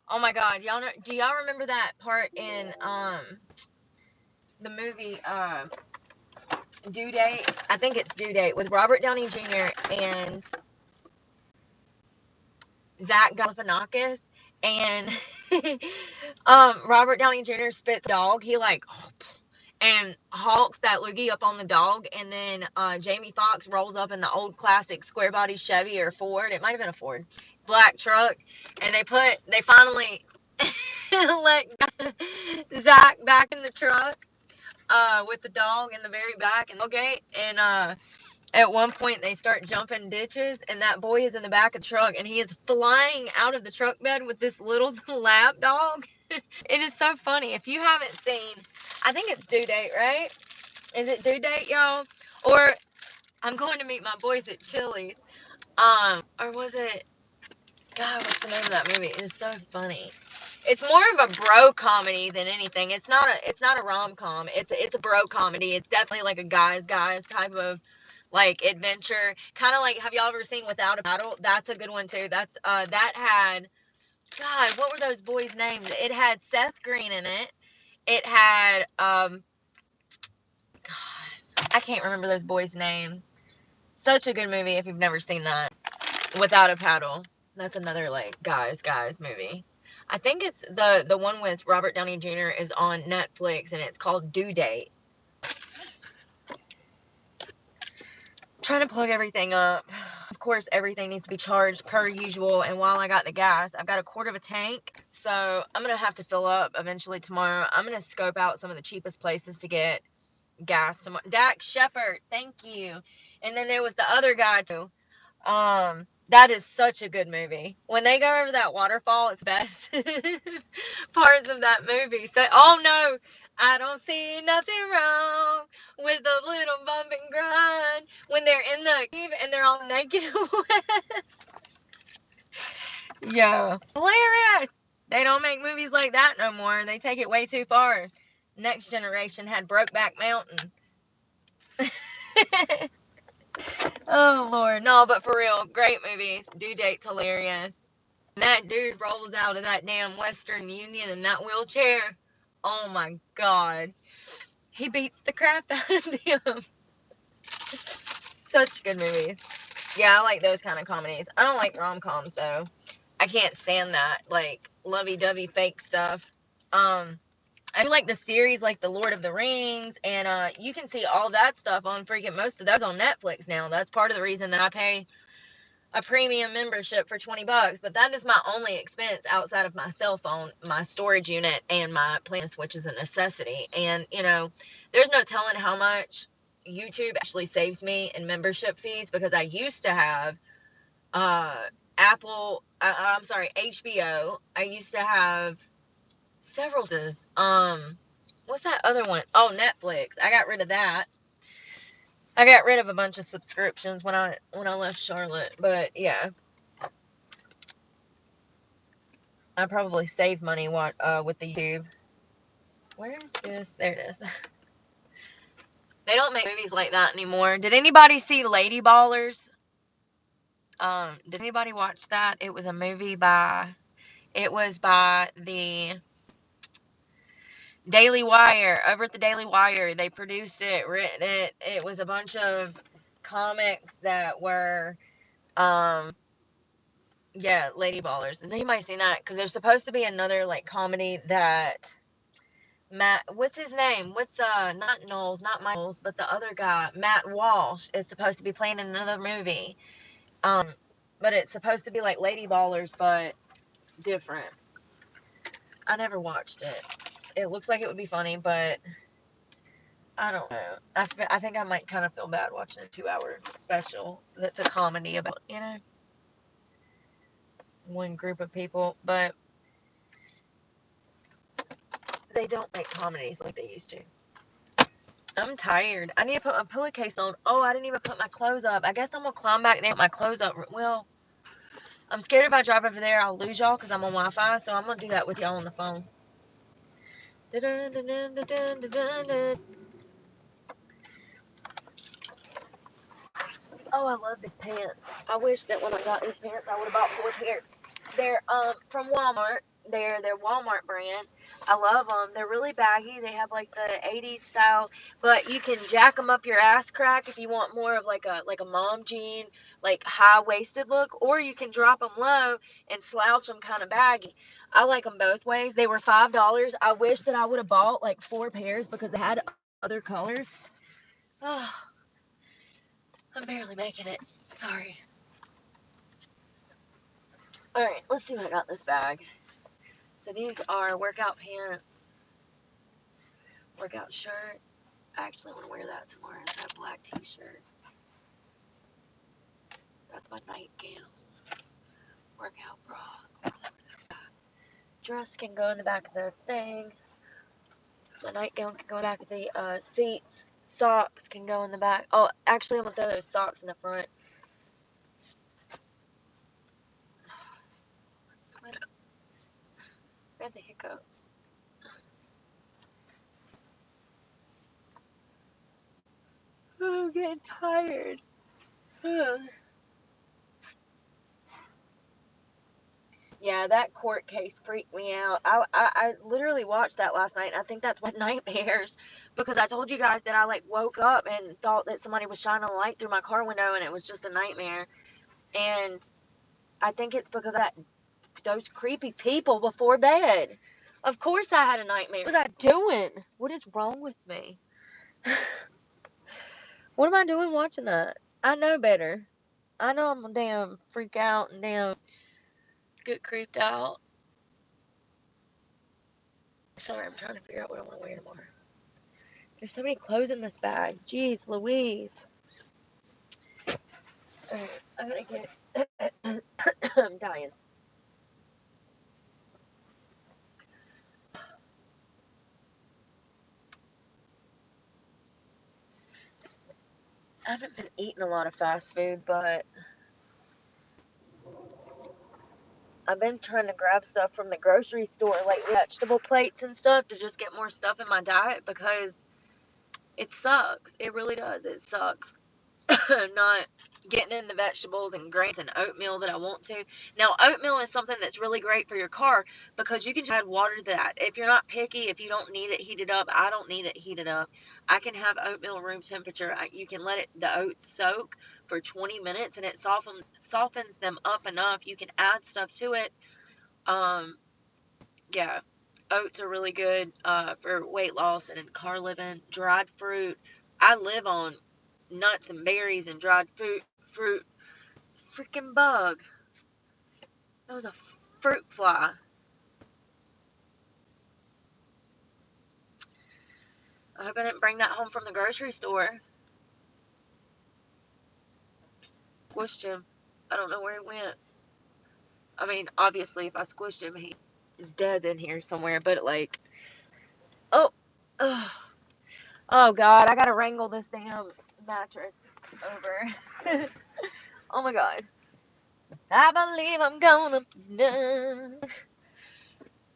Oh my God, y'all know, do y'all remember that part in the movie Due Date? I think it's Due Date with Robert Downey Jr. and Zach Galifianakis, and Robert Downey Jr. spits dog. He like and hawks that loogie up on the dog, and then Jamie Foxx rolls up in the old classic square body Chevy or Ford. It might have been a Ford, black truck, and they finally let Zach back in the truck with the dog in the very back and tailgate, and at one point they start jumping ditches, and that boy is in the back of the truck, and he is flying out of the truck bed with this little lap dog. It is so funny. If you haven't seen, I think it's Due Date, right? Is it Due Date, y'all? Or I'm going to meet my boys at Chili's. Or was it, God, what's the name of that movie? It is so funny. It's more of a bro comedy than anything. It's not a rom-com. It's a bro comedy. It's definitely like a guys type of like adventure. Kind of like, have y'all ever seen Without a Paddle? That's a good one too. That had, God, what were those boys' names? It had Seth Green in it. It had God, I can't remember those boys' names. Such a good movie if you've never seen that. Without a Paddle. That's another like guys movie. I think it's the one with Robert Downey Jr. is on Netflix and it's called Due Date. Trying to plug everything up. Of course, everything needs to be charged per usual. And while I got the gas, I've got a quart of a tank. So I'm going to have to fill up eventually tomorrow. I'm going to scope out some of the cheapest places to get gas tomorrow. Dax Shepard, thank you. And then there was the other guy too. That is such a good movie. When they go over that waterfall, it's best parts of that movie. So, oh no, I don't see nothing wrong with a little bump and grind when they're in the cave and they're all naked and wet. Yo, hilarious. They don't make movies like that no more. They take it way too far. Next Generation had Brokeback Mountain. Oh Lord, no, but for real, great movies. Due Date's hilarious. That dude rolls out of that damn Western Union in that wheelchair. Oh my God, he beats the crap out of him. Such good movies. Yeah, I like those kind of comedies. I don't like rom-coms though. I can't stand that like lovey-dovey fake stuff. I like the series like The Lord of the Rings, and you can see all that stuff on freaking most of those on Netflix now. That's part of the reason that I pay a premium membership for $20, but that is my only expense outside of my cell phone, my storage unit, and my playlist, which is a necessity. And you know, there's no telling how much YouTube actually saves me in membership fees, because I used to have I'm sorry, HBO. I used to have several. What's that other one? Oh, Netflix. I got rid of that. I got rid of a bunch of subscriptions when I left Charlotte. But yeah, I probably saved money with the YouTube. Where is this? There it is. They don't make movies like that anymore. Did anybody see Lady Ballers? Did anybody watch that? It was a movie by the Daily Wire. Over at the Daily Wire, they produced it, written it. It was a bunch of comics that were, yeah, Lady Ballers. Has anybody seen that? Because there's supposed to be another like comedy that what's his name? Not Knowles, not Mike Knowles, but the other guy, Matt Walsh, is supposed to be playing in another movie. But it's supposed to be like Lady Ballers, but different. I never watched it. It looks like it would be funny, but I don't know. I think I might kind of feel bad watching a 2-hour special that's a comedy about, one group of people, but they don't make comedies like they used to. I'm tired. I need to put my pillowcase on. Oh, I didn't even put my clothes up. I guess I'm going to climb back there with my clothes up. Well, I'm scared if I drive over there, I'll lose y'all because I'm on Wi-Fi, so I'm going to do that with y'all on the phone. Oh, I love these pants. I wish that when I got these pants, I would have bought 4 pairs. They're from Walmart. They're Walmart brand. I love them. They're really baggy. They have like the 80s style, but you can jack them up your ass crack if you want more of like a mom jean, like high-waisted look, or you can drop them low and slouch them kind of baggy. I like them both ways. They were $5. I wish that I would have bought like 4 pairs because they had other colors. Oh, I'm barely making it. Sorry. Alright, let's see what I got in this bag. So these are workout pants, workout shirt. I actually want to wear that tomorrow. It's that black t-shirt. That's my nightgown. Workout bra. Dress can go in the back of the thing. My nightgown can go in the back of the seats. Socks can go in the back. Oh, actually, I'm going to throw those socks in the front. goes. Oh, I'm getting tired. Ugh. Yeah, that court case freaked me out. I literally watched that last night, and I think that's why nightmares, because I told you guys that I like woke up and thought that somebody was shining a light through my car window, and it was just a nightmare. And I think it's because of those creepy people before bed. Of course I had a nightmare. What was I doing? What is wrong with me? What am I doing watching that? I know better. I know I'm gonna damn freak out and damn get creeped out. Sorry, I'm trying to figure out what I want to wear tomorrow. There's so many clothes in this bag. Jeez Louise. Alright, I gotta get I'm dying. I haven't been eating a lot of fast food, but I've been trying to grab stuff from the grocery store, like vegetable plates and stuff, to just get more stuff in my diet, because it sucks. It really does. It sucks. Not getting in the vegetables and grains and oatmeal that I want to. Now, oatmeal is something that's really great for your car, because you can just add water to that. If you're not picky, if you don't need it heated up, I don't need it heated up. I can have oatmeal room temperature. You can let the oats soak for 20 minutes, and it softens them up enough. You can add stuff to it. Yeah, oats are really good for weight loss and in car living. Dried fruit. I live on nuts and berries and dried fruit. Freaking bug. That was a fruit fly. I hope I didn't bring that home from the grocery store. Squished him. I don't know where he went. I mean, obviously, if I squished him, he is dead in here somewhere. But, like, oh, oh, oh God, I gotta wrangle this damn mattress over. Oh my God. I believe I'm gonna be done.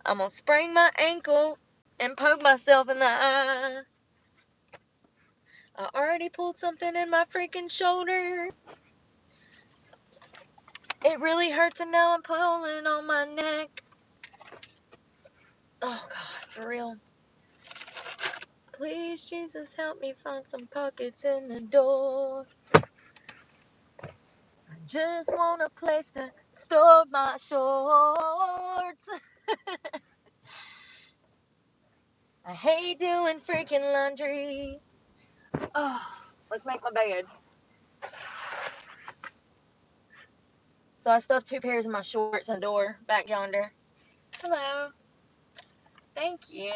I'm gonna sprain my ankle and poke myself in the eye. I already pulled something in my freaking shoulder. It really hurts, and now I'm pulling on my neck. Oh God, for real. Please, Jesus, help me find some pockets in the door. I just want a place to store my shorts. I hate doing freaking laundry. Oh, let's make my bed. So I stuffed 2 pairs of my shorts in the door back yonder. Hello. Thank you.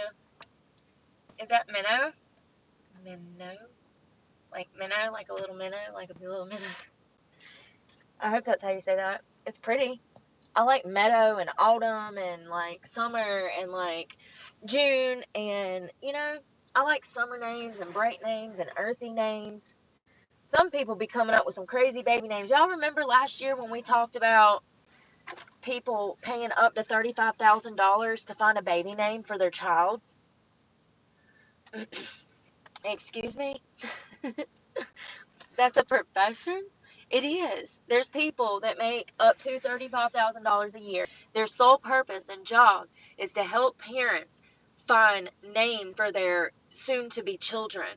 Is that minnow? Minnow? Like minnow? Like a little minnow? Like a little minnow? I hope that's how you say that. It's pretty. I like meadow and autumn and like summer and like June, and you know, I like summer names and bright names and earthy names. Some people be coming up with some crazy baby names. Y'all remember last year when we talked about people paying up to $35,000 to find a baby name for their child? Excuse me? That's a profession? It is. There's people that make up to $35,000 a year. Their sole purpose and job is to help parents find names for their soon-to-be children.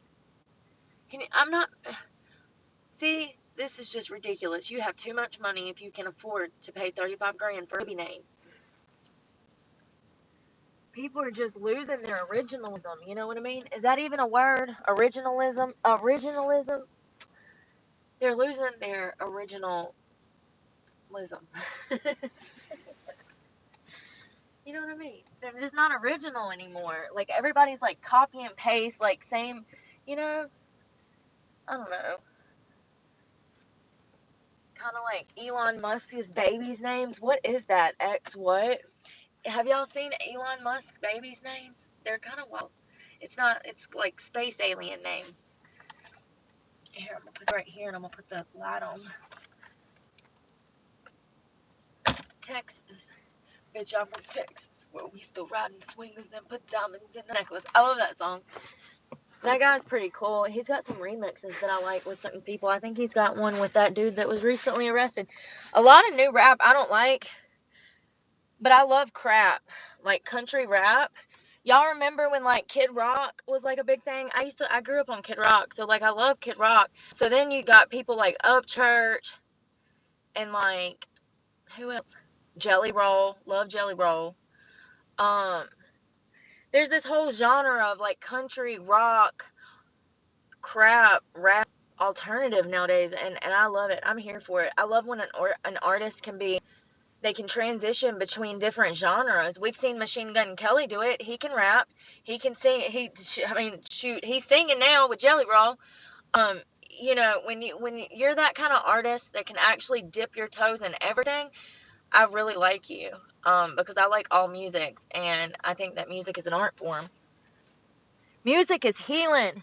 I'm not... See, this is just ridiculous. You have too much money if you can afford to pay 35 grand for a baby name. People are just losing their originalism. You know what I mean? Is that even a word? Originalism? Originalism? They're losing their originalism. You know what I mean? They're just not original anymore. Like, everybody's like copy and paste, like same, you know? I don't know. Kind of like Elon Musk's babies' names. What is that? X what? Have y'all seen Elon Musk babies' names? They're kind of wild. It's like space alien names. Here, I'm going to put it right here, and I'm going to put the light on. Texas. Bitch, I'm from Texas, where we still riding swingers and put diamonds in the necklace. I love that song. That guy's pretty cool. He's got some remixes that I like with certain people. I think he's got one with that dude that was recently arrested. A lot of new rap I don't like, but I love crap, like country rap. Y'all remember when like Kid Rock was like a big thing? I grew up on Kid Rock, so like I love Kid Rock. So then you got people like Upchurch and like who else? Jelly Roll, love Jelly Roll. There's this whole genre of like country rock, crap, rap, alternative nowadays, and I love it. I'm here for it. I love when an artist can be, they can transition between different genres. We've seen Machine Gun Kelly do it. He can rap, he can sing. He's singing now with Jelly Roll. You know, when you're that kind of artist that can actually dip your toes in everything, I really like you. Because I like all musics, and I think that music is an art form. Music is healing.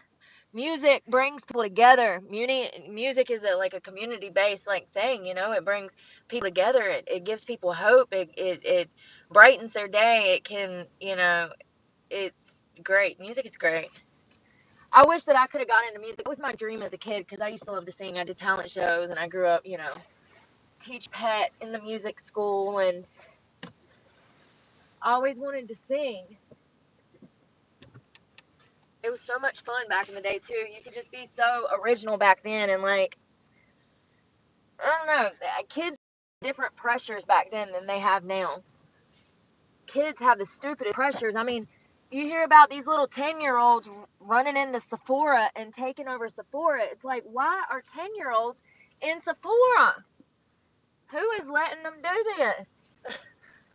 Music brings people together. Music is like a community-based like thing, you know. It brings people together. It gives people hope. It brightens their day. It can, you know, it's great. Music is great. I wish that I could have gotten into music. It was my dream as a kid because I used to love to sing. I did talent shows, and I grew up, you know, teach pet in the music school, and I always wanted to sing. It was so much fun back in the day too. You could just be so original back then, and like, I don't know, kids had different pressures back then than they have now. Kids have the stupidest pressures. I mean, you hear about these little 10-year-olds running into Sephora and taking over Sephora. It's like, why are 10-year-olds in Sephora? Who is letting them do this?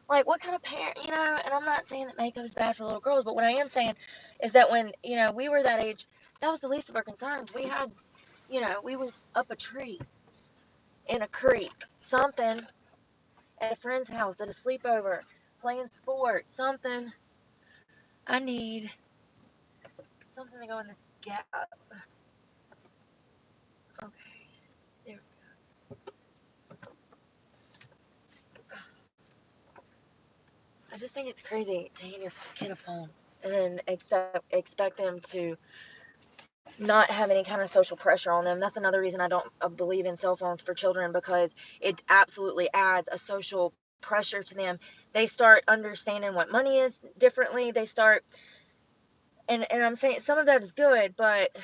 Like, what kind of parent, you know? And I'm not saying that makeup is bad for little girls, but what I am saying is that when, you know, we were that age, that was the least of our concerns. We had, you know, we was up a tree, in a creek, something, at a friend's house, at a sleepover, playing sports, something. I need something to go in this gap. Okay, there we go. I just think it's crazy to hand your kid a phone and then expect them to not have any kind of social pressure on them. That's another reason I don't believe in cell phones for children, because it absolutely adds a social pressure to them. They start understanding what money is differently. They start, and I'm saying some of that is good, but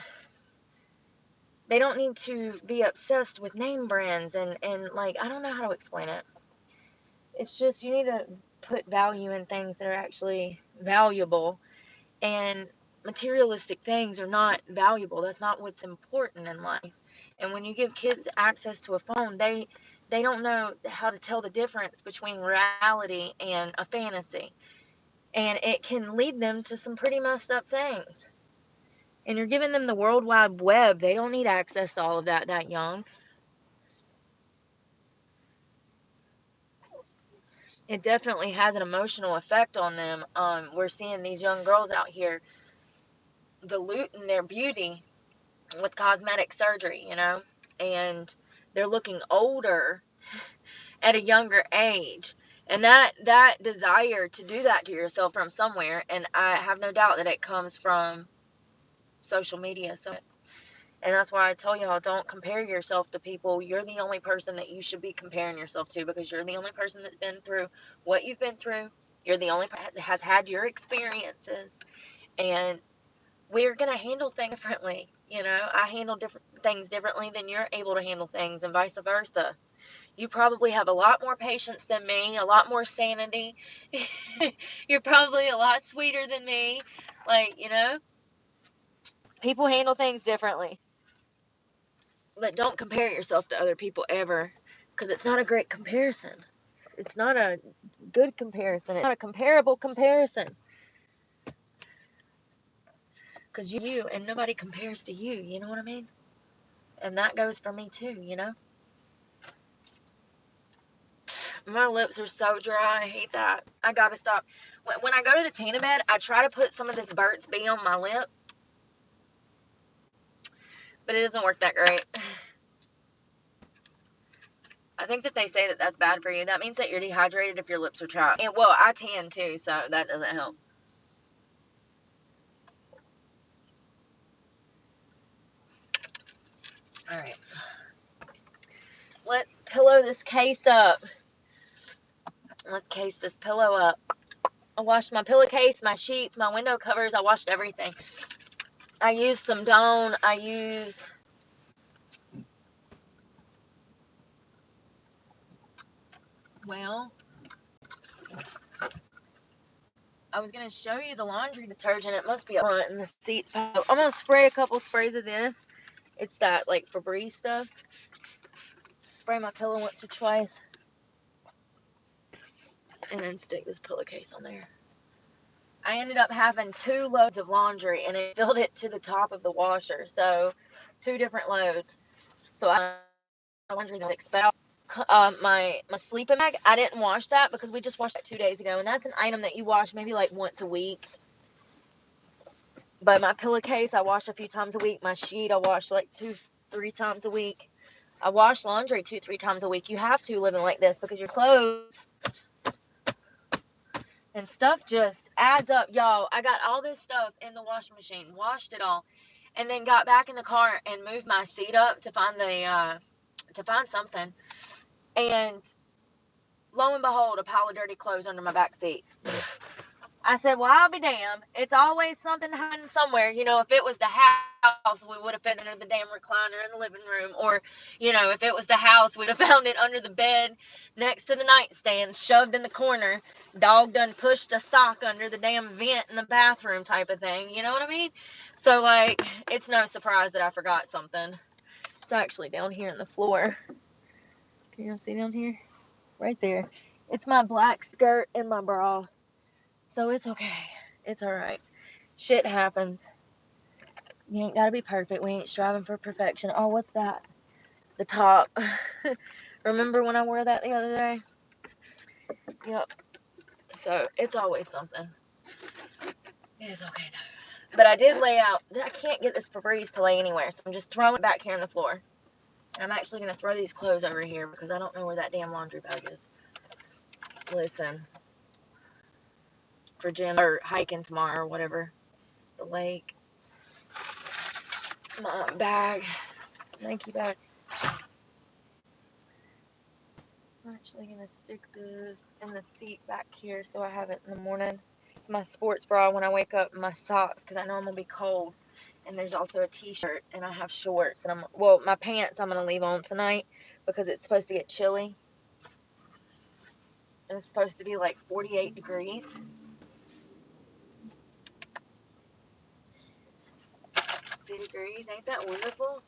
they don't need to be obsessed with name brands and like, I don't know how to explain it. It's just, you need to put value in things that are actually valuable, and materialistic things are not valuable. That's not what's important in life. And when you give kids access to a phone, they don't know how to tell the difference between reality and a fantasy, and it can lead them to some pretty messed up things. And you're giving them the World Wide Web. They don't need access to all of that young. It definitely has an emotional effect on them. We're seeing these young girls out here diluting their beauty with cosmetic surgery, you know, and they're looking older at a younger age. And that desire to do that to yourself from somewhere, and I have no doubt that it comes from social media. So, and that's why I tell y'all, don't compare yourself to people. You're the only person that you should be comparing yourself to, because you're the only person that's been through what you've been through. You're the only person that has had your experiences, and we're going to handle things differently. You know, I handle different things differently than you're able to handle things, and vice versa. You probably have a lot more patience than me, a lot more sanity. You're probably a lot sweeter than me. Like, you know, people handle things differently. But don't compare yourself to other people ever, because it's not a great comparison. It's not a good comparison. It's not a comparable comparison. Because you, and nobody compares to you, you know what I mean? And that goes for me too, you know? My lips are so dry. I hate that. I gotta stop. When I go to the tanning bed, I try to put some of this Burt's Bee on my lip, but it doesn't work that great. I think that they say that that's bad for you. That means that you're dehydrated if your lips are chapped. And, well, I tan too, so that doesn't help. All right. Let's pillow this case up. Let's case this pillow up. I washed my pillowcase, my sheets, my window covers. I washed everything. I used some Dawn. Well, I was going to show you the laundry detergent. It must be up front in the seats. I'm going to spray a couple sprays of this. It's that, like, Febreze stuff. Spray my pillow once or twice. And then stick this pillowcase on there. I ended up having 2 loads of laundry, and it filled it to the top of the washer. So, 2 different loads. So, my laundry was expelled. My sleeping bag, I didn't wash that because we just washed that 2 days ago. And that's an item that you wash maybe like once a week. But my pillowcase, I wash a few times a week. My sheet, I wash like 2-3 times a week. I wash laundry 2-3 times a week. You have to living like this because your clothes and stuff just adds up. Y'all, I got all this stuff in the washing machine, washed it all, and then got back in the car and moved my seat up to find something. And lo and behold, a pile of dirty clothes under my back seat. I said, well, I'll be damned. It's always something hiding somewhere. You know, if it was the house, we would have found it under the damn recliner in the living room. Or, you know, if it was the house, we'd have found it under the bed next to the nightstand, shoved in the corner. Dog done pushed a sock under the damn vent in the bathroom type of thing. You know what I mean? So, like, it's no surprise that I forgot something. It's actually down here in the floor. Can you see down here? Right there. It's my black skirt and my bra. So it's okay. It's alright. Shit happens. You ain't gotta be perfect. We ain't striving for perfection. Oh, what's that? The top. Remember when I wore that the other day? Yep. So it's always something. It is okay though. But I did lay out. I can't get this Febreze to lay anywhere, so I'm just throwing it back here on the floor. I'm actually gonna throw these clothes over here because I don't know where that damn laundry bag is. Listen. For gym or hiking tomorrow or whatever. The lake. My bag. Nike bag. I'm actually going to stick this in the seat back here so I have it in the morning. It's my sports bra when I wake up, and my socks because I know I'm going to be cold. And there's also a t-shirt, and I have shorts. And my pants I'm going to leave on tonight because it's supposed to get chilly. And it's supposed to be like 48 degrees. Degrees, ain't that wonderful?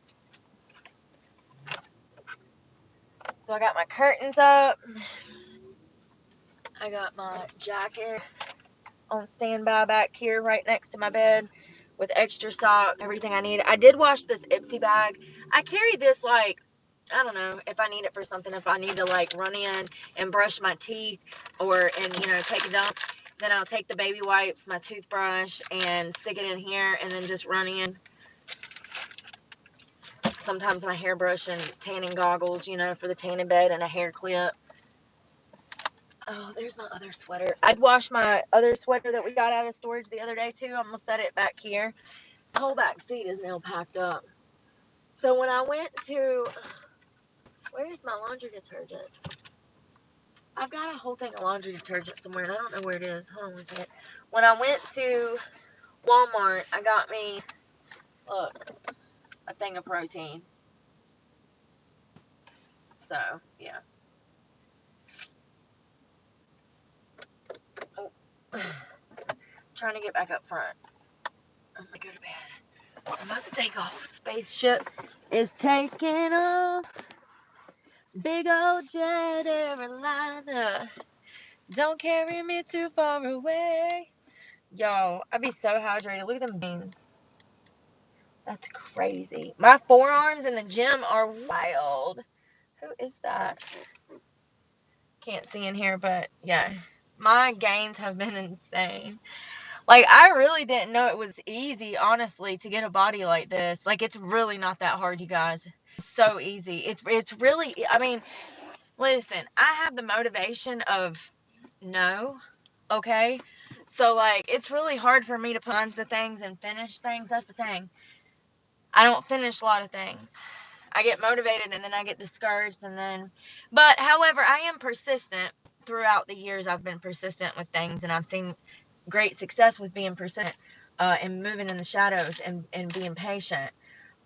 So I got my curtains up. I got my jacket on standby back here right next to my bed with extra sock, everything I need. I did wash this Ipsy bag. I carry this like, I don't know, if I need it for something, if I need to like run in and brush my teeth and you know, take a dump, then I'll take the baby wipes, my toothbrush, and stick it in here and then just run in. Sometimes my hairbrush and tanning goggles, you know, for the tanning bed, and a hair clip. Oh, there's my other sweater. I'd wash my other sweater that we got out of storage the other day, too. I'm going to set it back here. The whole back seat is now packed up. So when I went to... Where's my laundry detergent? I've got a whole thing of laundry detergent somewhere, and I don't know where it is. Hold on one second. When I went to Walmart, I got me, look, a thing of protein. So, yeah. Oh. Trying to get back up front. I'm gonna go to bed. I'm about to take off. Spaceship is taking off. Big old jet airliner. Don't carry me too far away. Yo, I be so hydrated. Look at them beans. That's crazy. My forearms in the gym are wild. Who is that? Can't see in here, but yeah. My gains have been insane. Like, I really didn't know it was easy, honestly, to get a body like this. Like, it's really not that hard, you guys. It's so easy. It's really, I mean, Listen, I have the motivation of no, okay? So, like, it's really hard for me to put on the things and finish things. That's the thing. I don't finish a lot of things. I get motivated and then I get discouraged but however, I am persistent. Throughout the years, I've been persistent with things, and I've seen great success with being persistent, and moving in the shadows, and being patient.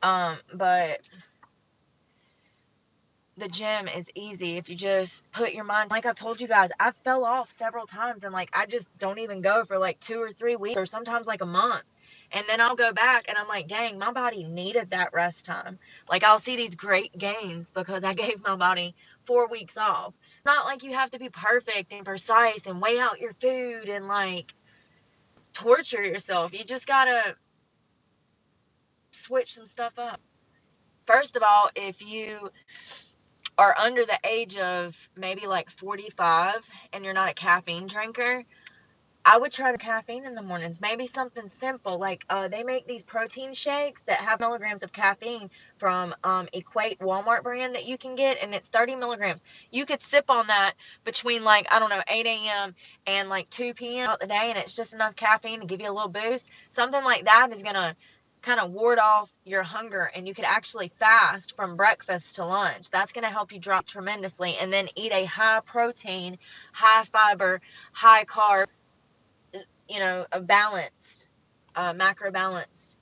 But the gym is easy if you just put your mind, like I've told you guys, I fell off several times, and like I just don't even go for like 2 or 3 weeks, or sometimes like a month. And then I'll go back and I'm like, dang, my body needed that rest time. Like, I'll see these great gains because I gave my body 4 weeks off. It's not like you have to be perfect and precise and weigh out your food and like torture yourself. You just gotta switch some stuff up. First of all, if you are under the age of maybe like 45 and you're not a caffeine drinker, I would try the caffeine in the mornings. Maybe something simple like they make these protein shakes that have milligrams of caffeine from Equate Walmart brand that you can get, and it's 30 milligrams. You could sip on that between like, I don't know, 8 a.m. and like 2 p.m. throughout the day, and it's just enough caffeine to give you a little boost. Something like that is going to kind of ward off your hunger, and you could actually fast from breakfast to lunch. That's going to help you drop tremendously, and then eat a high protein, high fiber, high carb, a balanced, macro balanced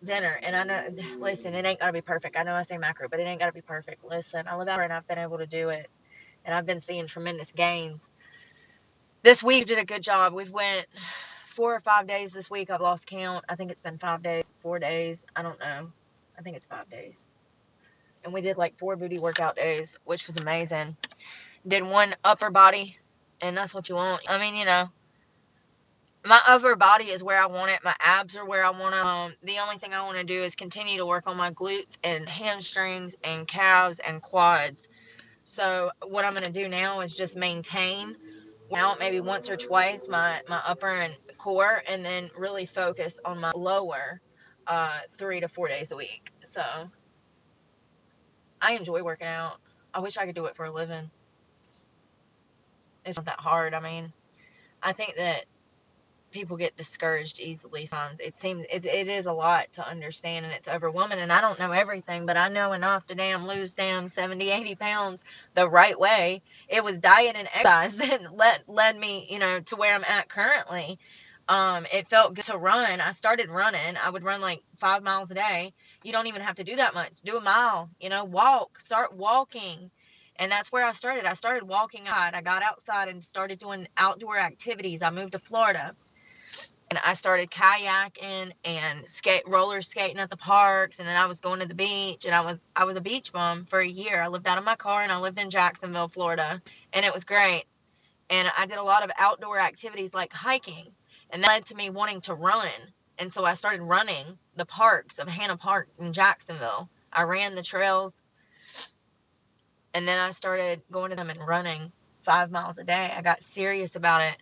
dinner. And I know, listen, it ain't gotta be perfect. I know I say macro, but it ain't gotta be perfect. Listen, I live out here and I've been able to do it, and I've been seeing tremendous gains. This week we did a good job. We've went 4 or 5 days this week. I've lost count. I think it's been 5 days, 4 days. I don't know. I think it's 5 days. And we did like 4 booty workout days, which was amazing. Did 1 upper body, and that's what you want. I mean, my upper body is where I want it. My abs are where I want to. The only thing I want to do is continue to work on my glutes and hamstrings and calves and quads. So what I'm going to do now is just maintain out maybe once or twice my upper and core, and then really focus on my lower 3 to 4 days a week. So I enjoy working out. I wish I could do it for a living. It's not that hard. I mean, I think that people get discouraged easily sometimes. It is a lot to understand, and it's overwhelming, and I don't know everything, but I know enough to lose 70, 80 pounds the right way. It was diet and exercise that led me, to where I'm at currently. It felt good to run. I started running. I would run like 5 miles a day. You don't even have to do that much. Do a mile, start walking. And that's where I started. I started walking outside. I got outside and started doing outdoor activities. I moved to Florida, and I started kayaking and roller skating at the parks, and then I was going to the beach, and I was a beach bum for a year. I lived out of my car, and I lived in Jacksonville, Florida, and it was great. And I did a lot of outdoor activities like hiking, and that led to me wanting to run. And so I started running the parks of Hannah Park in Jacksonville. I ran the trails, and then I started going to them and running 5 miles a day. I got serious about it.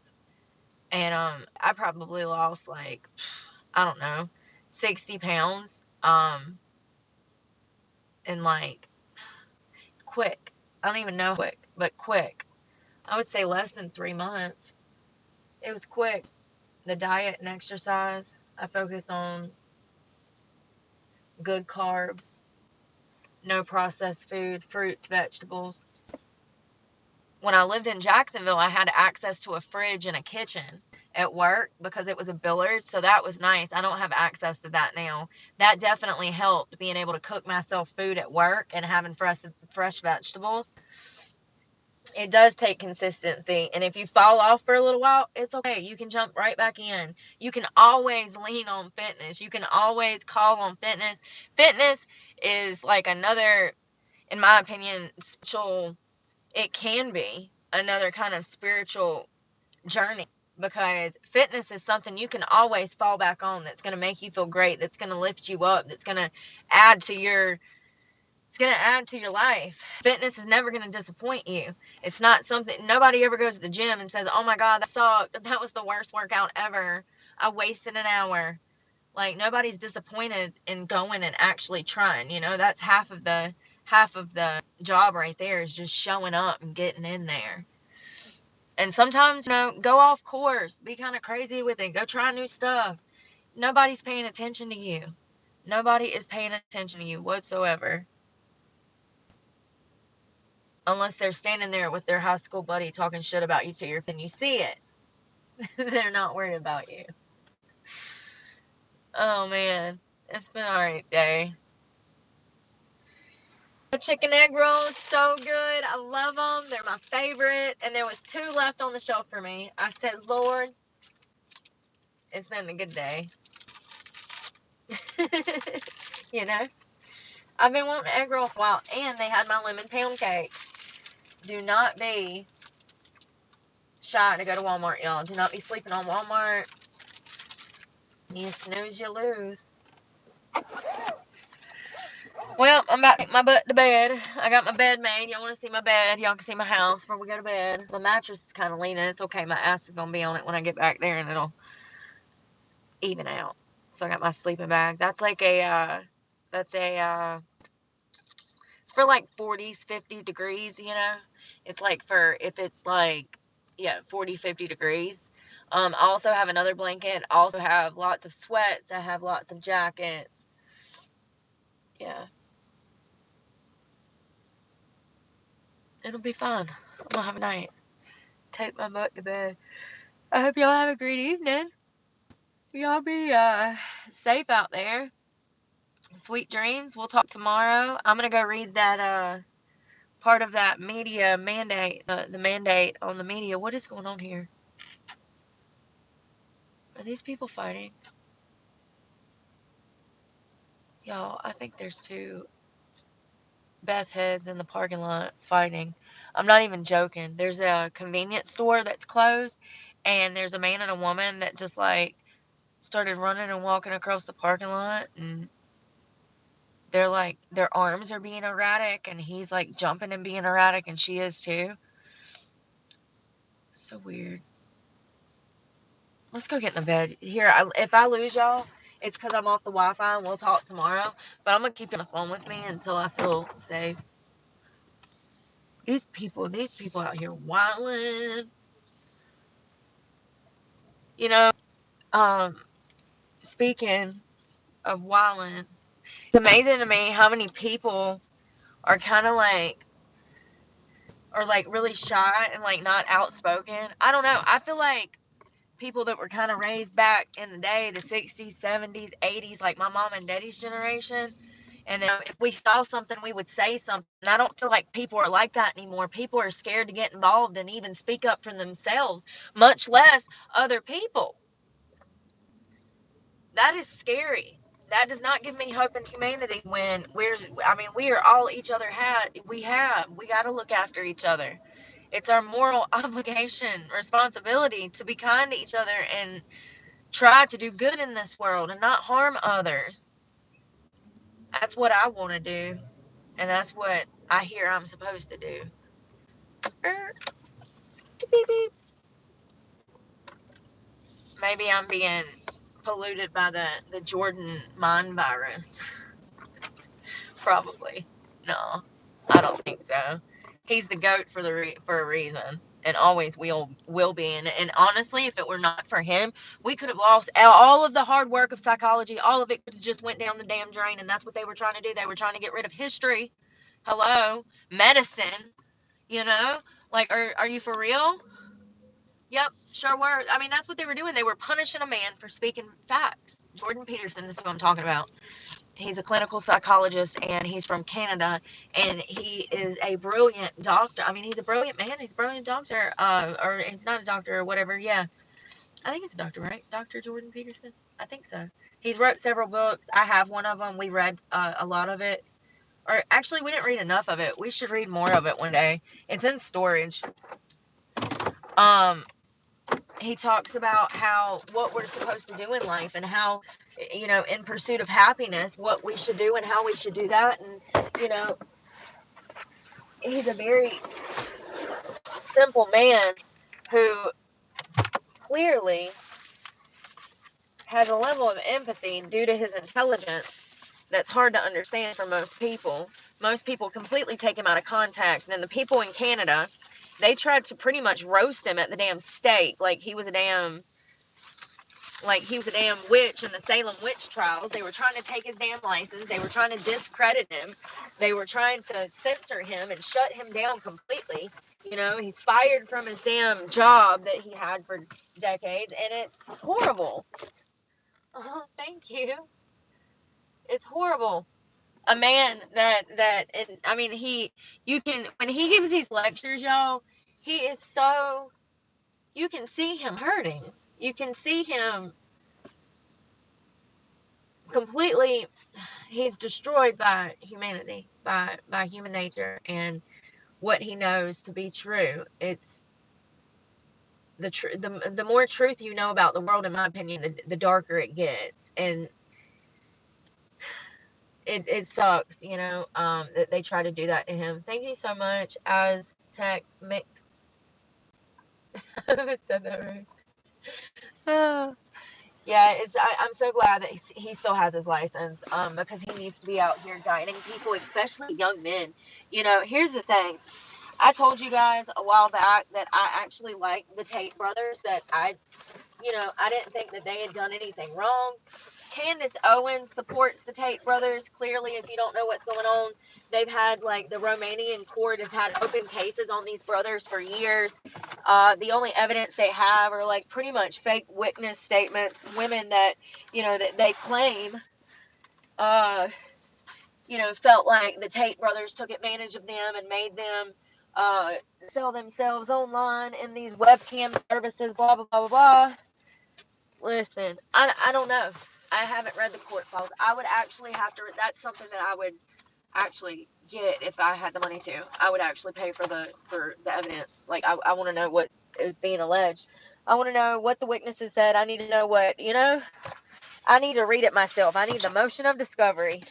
And I probably lost like, I don't know, 60 pounds. And like quick. I don't even know quick, but quick. I would say less than 3 months. It was quick. The diet and exercise. I focused on good carbs, no processed food, fruits, vegetables. When I lived in Jacksonville, I had access to a fridge and a kitchen at work because it was a billiard, so that was nice. I don't have access to that now. That definitely helped, being able to cook myself food at work and having fresh vegetables. It does take consistency, and if you fall off for a little while, it's okay. You can jump right back in. You can always lean on fitness. You can always call on fitness. Fitness is like another, in my opinion, spiritual. It can be another kind of spiritual journey, because fitness is something you can always fall back on, that's going to make you feel great, that's going to lift you up, that's going to add to your life. Fitness is never going to disappoint you. It's not something, nobody ever goes to the gym and says, oh my God, that sucked, that was the worst workout ever, I wasted an hour. Like, nobody's disappointed in going and actually trying. That's half of the job right there, is just showing up and getting in there. And sometimes, go off course, be kind of crazy with it, go try new stuff. Nobody's paying attention to you. Nobody is paying attention to you whatsoever. Unless they're standing there with their high school buddy talking shit about you to your face and you see it. They're not worried about you. Oh, man. It's been an alright day. The chicken egg rolls, so good. I love them. They're my favorite. And there was 2 left on the shelf for me. I said, Lord, it's been a good day. I've been wanting an egg roll for a while. And they had my lemon pound cake. Do not be shy to go to Walmart, y'all. Do not be sleeping on Walmart. You snooze, you lose. Well, I'm about to take my butt to bed. I got my bed made. Y'all want to see my bed? Y'all can see my house before we go to bed. The mattress is kind of leaning. It's okay. My ass is going to be on it when I get back there, and it'll even out. So I got my sleeping bag. That's like it's for like 40s, 50 degrees, It's like for, if it's like, 40, 50 degrees. I also have another blanket. I also have lots of sweats. I have lots of jackets. Yeah. It'll be fun. I'm gonna have a night. Take my butt to bed. I hope y'all have a great evening. Y'all be safe out there. Sweet dreams. We'll talk tomorrow. I'm gonna go read that part of that media mandate, the mandate on the media. What is going on here? Are these people fighting? Y'all, I think there's 2 Beth heads in the parking lot fighting. I'm not even joking. There's a convenience store that's closed, and there's a man and a woman that just like started running and walking across the parking lot, and they're like, their arms are being erratic, and he's like jumping and being erratic, and she is too. So weird. Let's go get in the bed. Here, if I lose y'all, it's because I'm off the Wi-Fi, and we'll talk tomorrow. But I'm going to keep you on the phone with me until I feel safe. These people out here wilding. Speaking of wilding, it's amazing to me how many people are kind of like, or like really shy and like not outspoken. I don't know. I feel like people that were kind of raised back in the day, the 60s, 70s, 80s, like my mom and daddy's generation. And then if we saw something, we would say something. I don't feel like people are like that anymore. People are scared to get involved and even speak up for themselves, much less other people. That is scary. That does not give me hope in humanity when we are all each other we got to look after each other. It's our moral obligation, responsibility to be kind to each other and try to do good in this world and not harm others. That's what I want to do, and that's what I hear I'm supposed to do. Maybe I'm being polluted by the Jordan mind virus. Probably. No, I don't think so. He's the GOAT for a reason, and always will be. And honestly, if it were not for him, we could have lost all of the hard work of psychology. All of it could have just went down the damn drain, and that's what they were trying to do. They were trying to get rid of history. Hello, medicine. Like, are you for real? Yep, sure were. I mean, that's what they were doing. They were punishing a man for speaking facts. Jordan Peterson is who I'm talking about. He's a clinical psychologist, and he's from Canada, and he is a brilliant doctor. I mean, he's a brilliant man. He's a brilliant doctor, or he's not a doctor or whatever. Yeah, I think he's a doctor, right? Dr. Jordan Peterson? I think so. He's wrote several books. I have one of them. We read a lot of it. Or actually, we didn't read enough of it. We should read more of it one day. It's in storage. He talks about what we're supposed to do in life, and how, in pursuit of happiness, what we should do and how we should do that. And, he's a very simple man who clearly has a level of empathy due to his intelligence that's hard to understand for most people. Most people completely take him out of context. And then the people in Canada, they tried to pretty much roast him at the damn stake, like he was a damn witch in the Salem witch trials. They were trying to take his damn license. They were trying to discredit him. They were trying to censor him and shut him down completely. You know, he's fired from his damn job that he had for decades, and it's horrible. Oh, thank you. It's horrible. A man I mean, when he gives these lectures, y'all, he is so, you can see him hurting. You can see him completely, he's destroyed by humanity, by human nature and what he knows to be true. It's the more truth you know about the world, in my opinion, the darker it gets. And it sucks, you know, that they try to do that to him. Thank you so much, Aztec Mix. I said that right. Oh. Yeah, I'm so glad that he still has his license, because he needs to be out here guiding people, especially young men. You know, here's the thing. I told you guys a while back that I actually like the Tate brothers, that I didn't think that they had done anything wrong. Candace Owens supports the Tate brothers. Clearly, if you don't know what's going on, they've had, like, the Romanian court has had open cases on these brothers for years. The only evidence they have are, like, pretty much fake witness statements, women that, that they claim, felt like the Tate brothers took advantage of them and made them sell themselves online in these webcam services, blah, blah, blah, blah, blah. Listen, I don't know. I haven't read the court files. I would actually have to, that's something that I would actually get if I had the money to. I would actually pay for the evidence. Like, I want to know what is being alleged. I want to know what the witnesses said. I need to know what, I need to read it myself. I need the motion of discovery.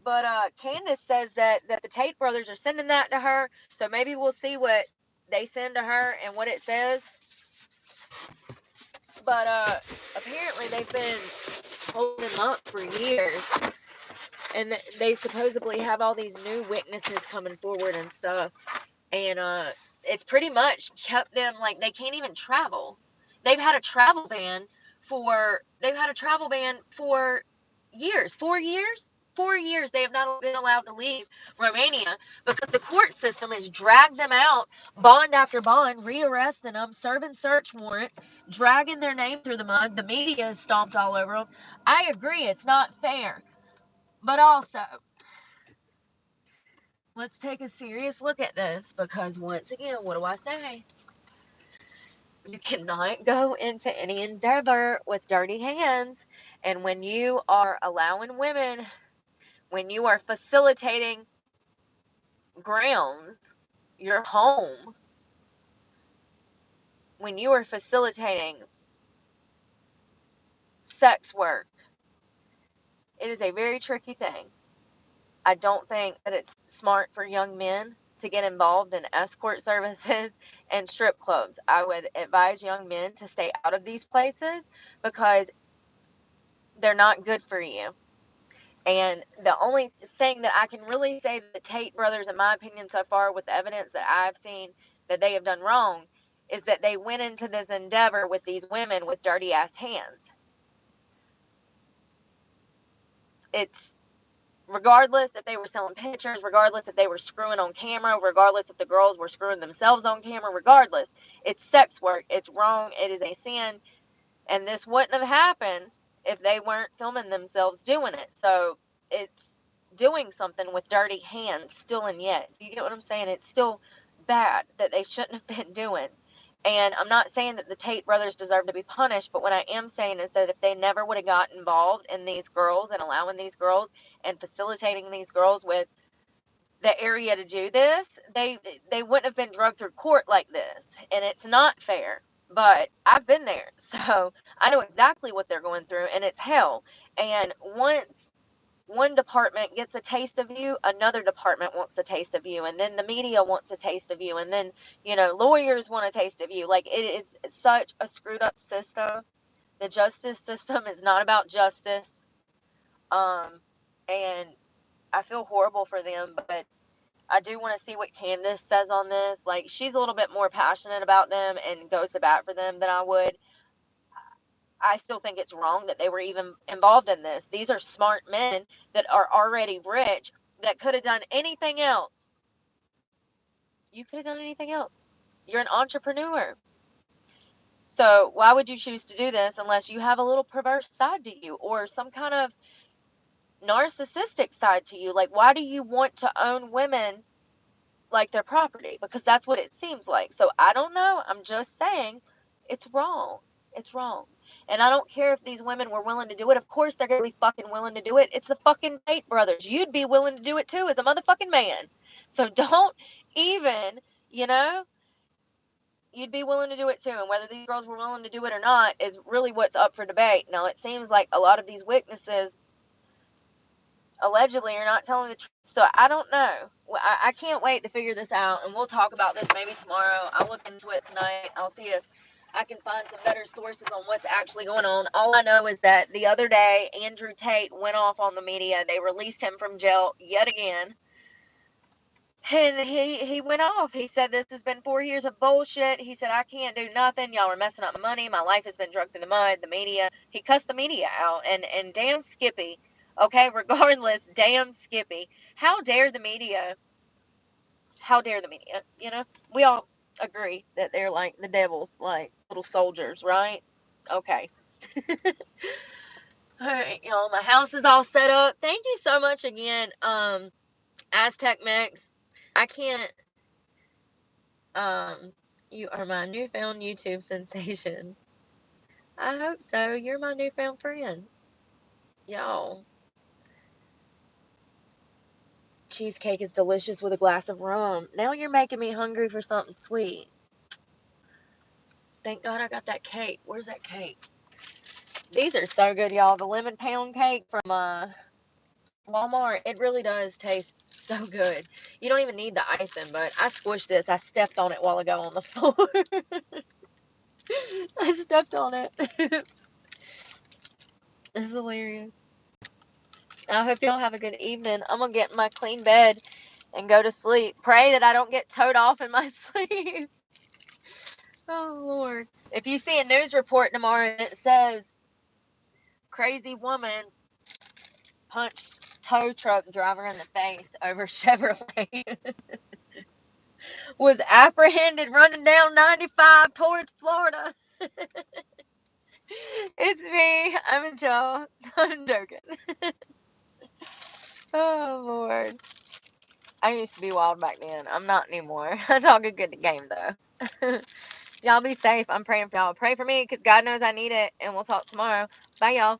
But Candace says that the Tate brothers are sending that to her, so maybe we'll see what they send to her and what it says. But apparently they've been holding him up for years, and they supposedly have all these new witnesses coming forward and stuff, and it's pretty much kept them, like, they can't even travel. They've had a travel ban for years. 4 years. 4 years they have not been allowed to leave Romania because the court system has dragged them out, bond after bond, rearresting them, serving search warrants, dragging their name through the mud. The media is stomped all over them. I agree, it's not fair. But also, let's take a serious look at this, because once again, what do I say? You cannot go into any endeavor with dirty hands. And when you are allowing women, when you are facilitating grounds, your home, when you are facilitating sex work, it is a very tricky thing. I don't think that it's smart for young men to get involved in escort services and strip clubs. I would advise young men to stay out of these places because they're not good for you. And the only thing that I can really say that the Tate brothers, in my opinion, so far, with the evidence that I've seen that they have done wrong, is that they went into this endeavor with these women with dirty ass hands. It's regardless if they were selling pictures, regardless if they were screwing on camera, regardless if the girls were screwing themselves on camera, regardless, it's sex work. It's wrong. It is a sin. And this wouldn't have happened if they weren't filming themselves doing it. So it's doing something with dirty hands still and yet. You get what I'm saying? It's still bad that they shouldn't have been doing. And I'm not saying that the Tate brothers deserve to be punished, but what I am saying is that if they never would have gotten involved in these girls and allowing these girls and facilitating these girls with the area to do this, they wouldn't have been drugged through court like this. And it's not fair. But I've been there, so I know exactly what they're going through, and it's hell. And once one department gets a taste of you, another department wants a taste of you, and then the media wants a taste of you, and then, lawyers want a taste of you. Like, it is such a screwed up system. The justice system is not about justice. And I feel horrible for them, but I do want to see what Candace says on this. Like, she's a little bit more passionate about them and goes to bat for them than I would. I still think it's wrong that they were even involved in this. These are smart men that are already rich that could have done anything else. You could have done anything else. You're an entrepreneur. So why would you choose to do this unless you have a little perverse side to you or some kind of narcissistic side to you? Like, why do you want to own women like their property? Because that's what it seems like. So I don't know. I'm just saying it's wrong. It's wrong. And I don't care if these women were willing to do it. Of course they're going to be fucking willing to do it. It's the fucking Tate brothers. You'd be willing to do it too as a motherfucking man. So don't even, you know, you'd be willing to do it too. And whether these girls were willing to do it or not is really what's up for debate. Now, it seems like a lot of these witnesses allegedly are not telling the truth. So I don't know. I can't wait to figure this out. And we'll talk about this maybe tomorrow. I'll look into it tonight. I'll see if I can find some better sources on what's actually going on. All I know is that the other day, Andrew Tate went off on the media. They released him from jail yet again. And he went off. He said, this has been 4 years of bullshit. He said, I can't do nothing. Y'all are messing up my money. My life has been dragged through the mud. The media. He cussed the media out. And damn Skippy. Okay, regardless, damn Skippy. How dare the media? How dare the media? You know, we all agree that they're like the devils, like little soldiers, right? Okay. All right, y'all. My house is all set up. Thank you so much again, Aztec Mix. I can't. You are my newfound YouTube sensation. I hope so. You're my newfound friend, y'all. Cheesecake is delicious with a glass of rum. Now you're making me hungry for something sweet. Thank God I got that cake. Where's that cake? These are so good, y'all. The lemon pound cake from Walmart. It really does taste so good. You don't even need the icing, but I squished this. I stepped on it a while ago on the floor. I stepped on it. It's hilarious. I hope y'all have a good evening. I'm going to get in my clean bed and go to sleep. Pray that I don't get towed off in my sleep. Oh, Lord. If you see a news report tomorrow that says, crazy woman punched tow truck driver in the face over Chevrolet, was apprehended running down 95 towards Florida. It's me. I'm in jail. I'm joking. Oh, Lord. I used to be wild back then. I'm not anymore. I talk a good game, though. Y'all be safe. I'm praying for y'all. Pray for me because God knows I need it. And we'll talk tomorrow. Bye, y'all.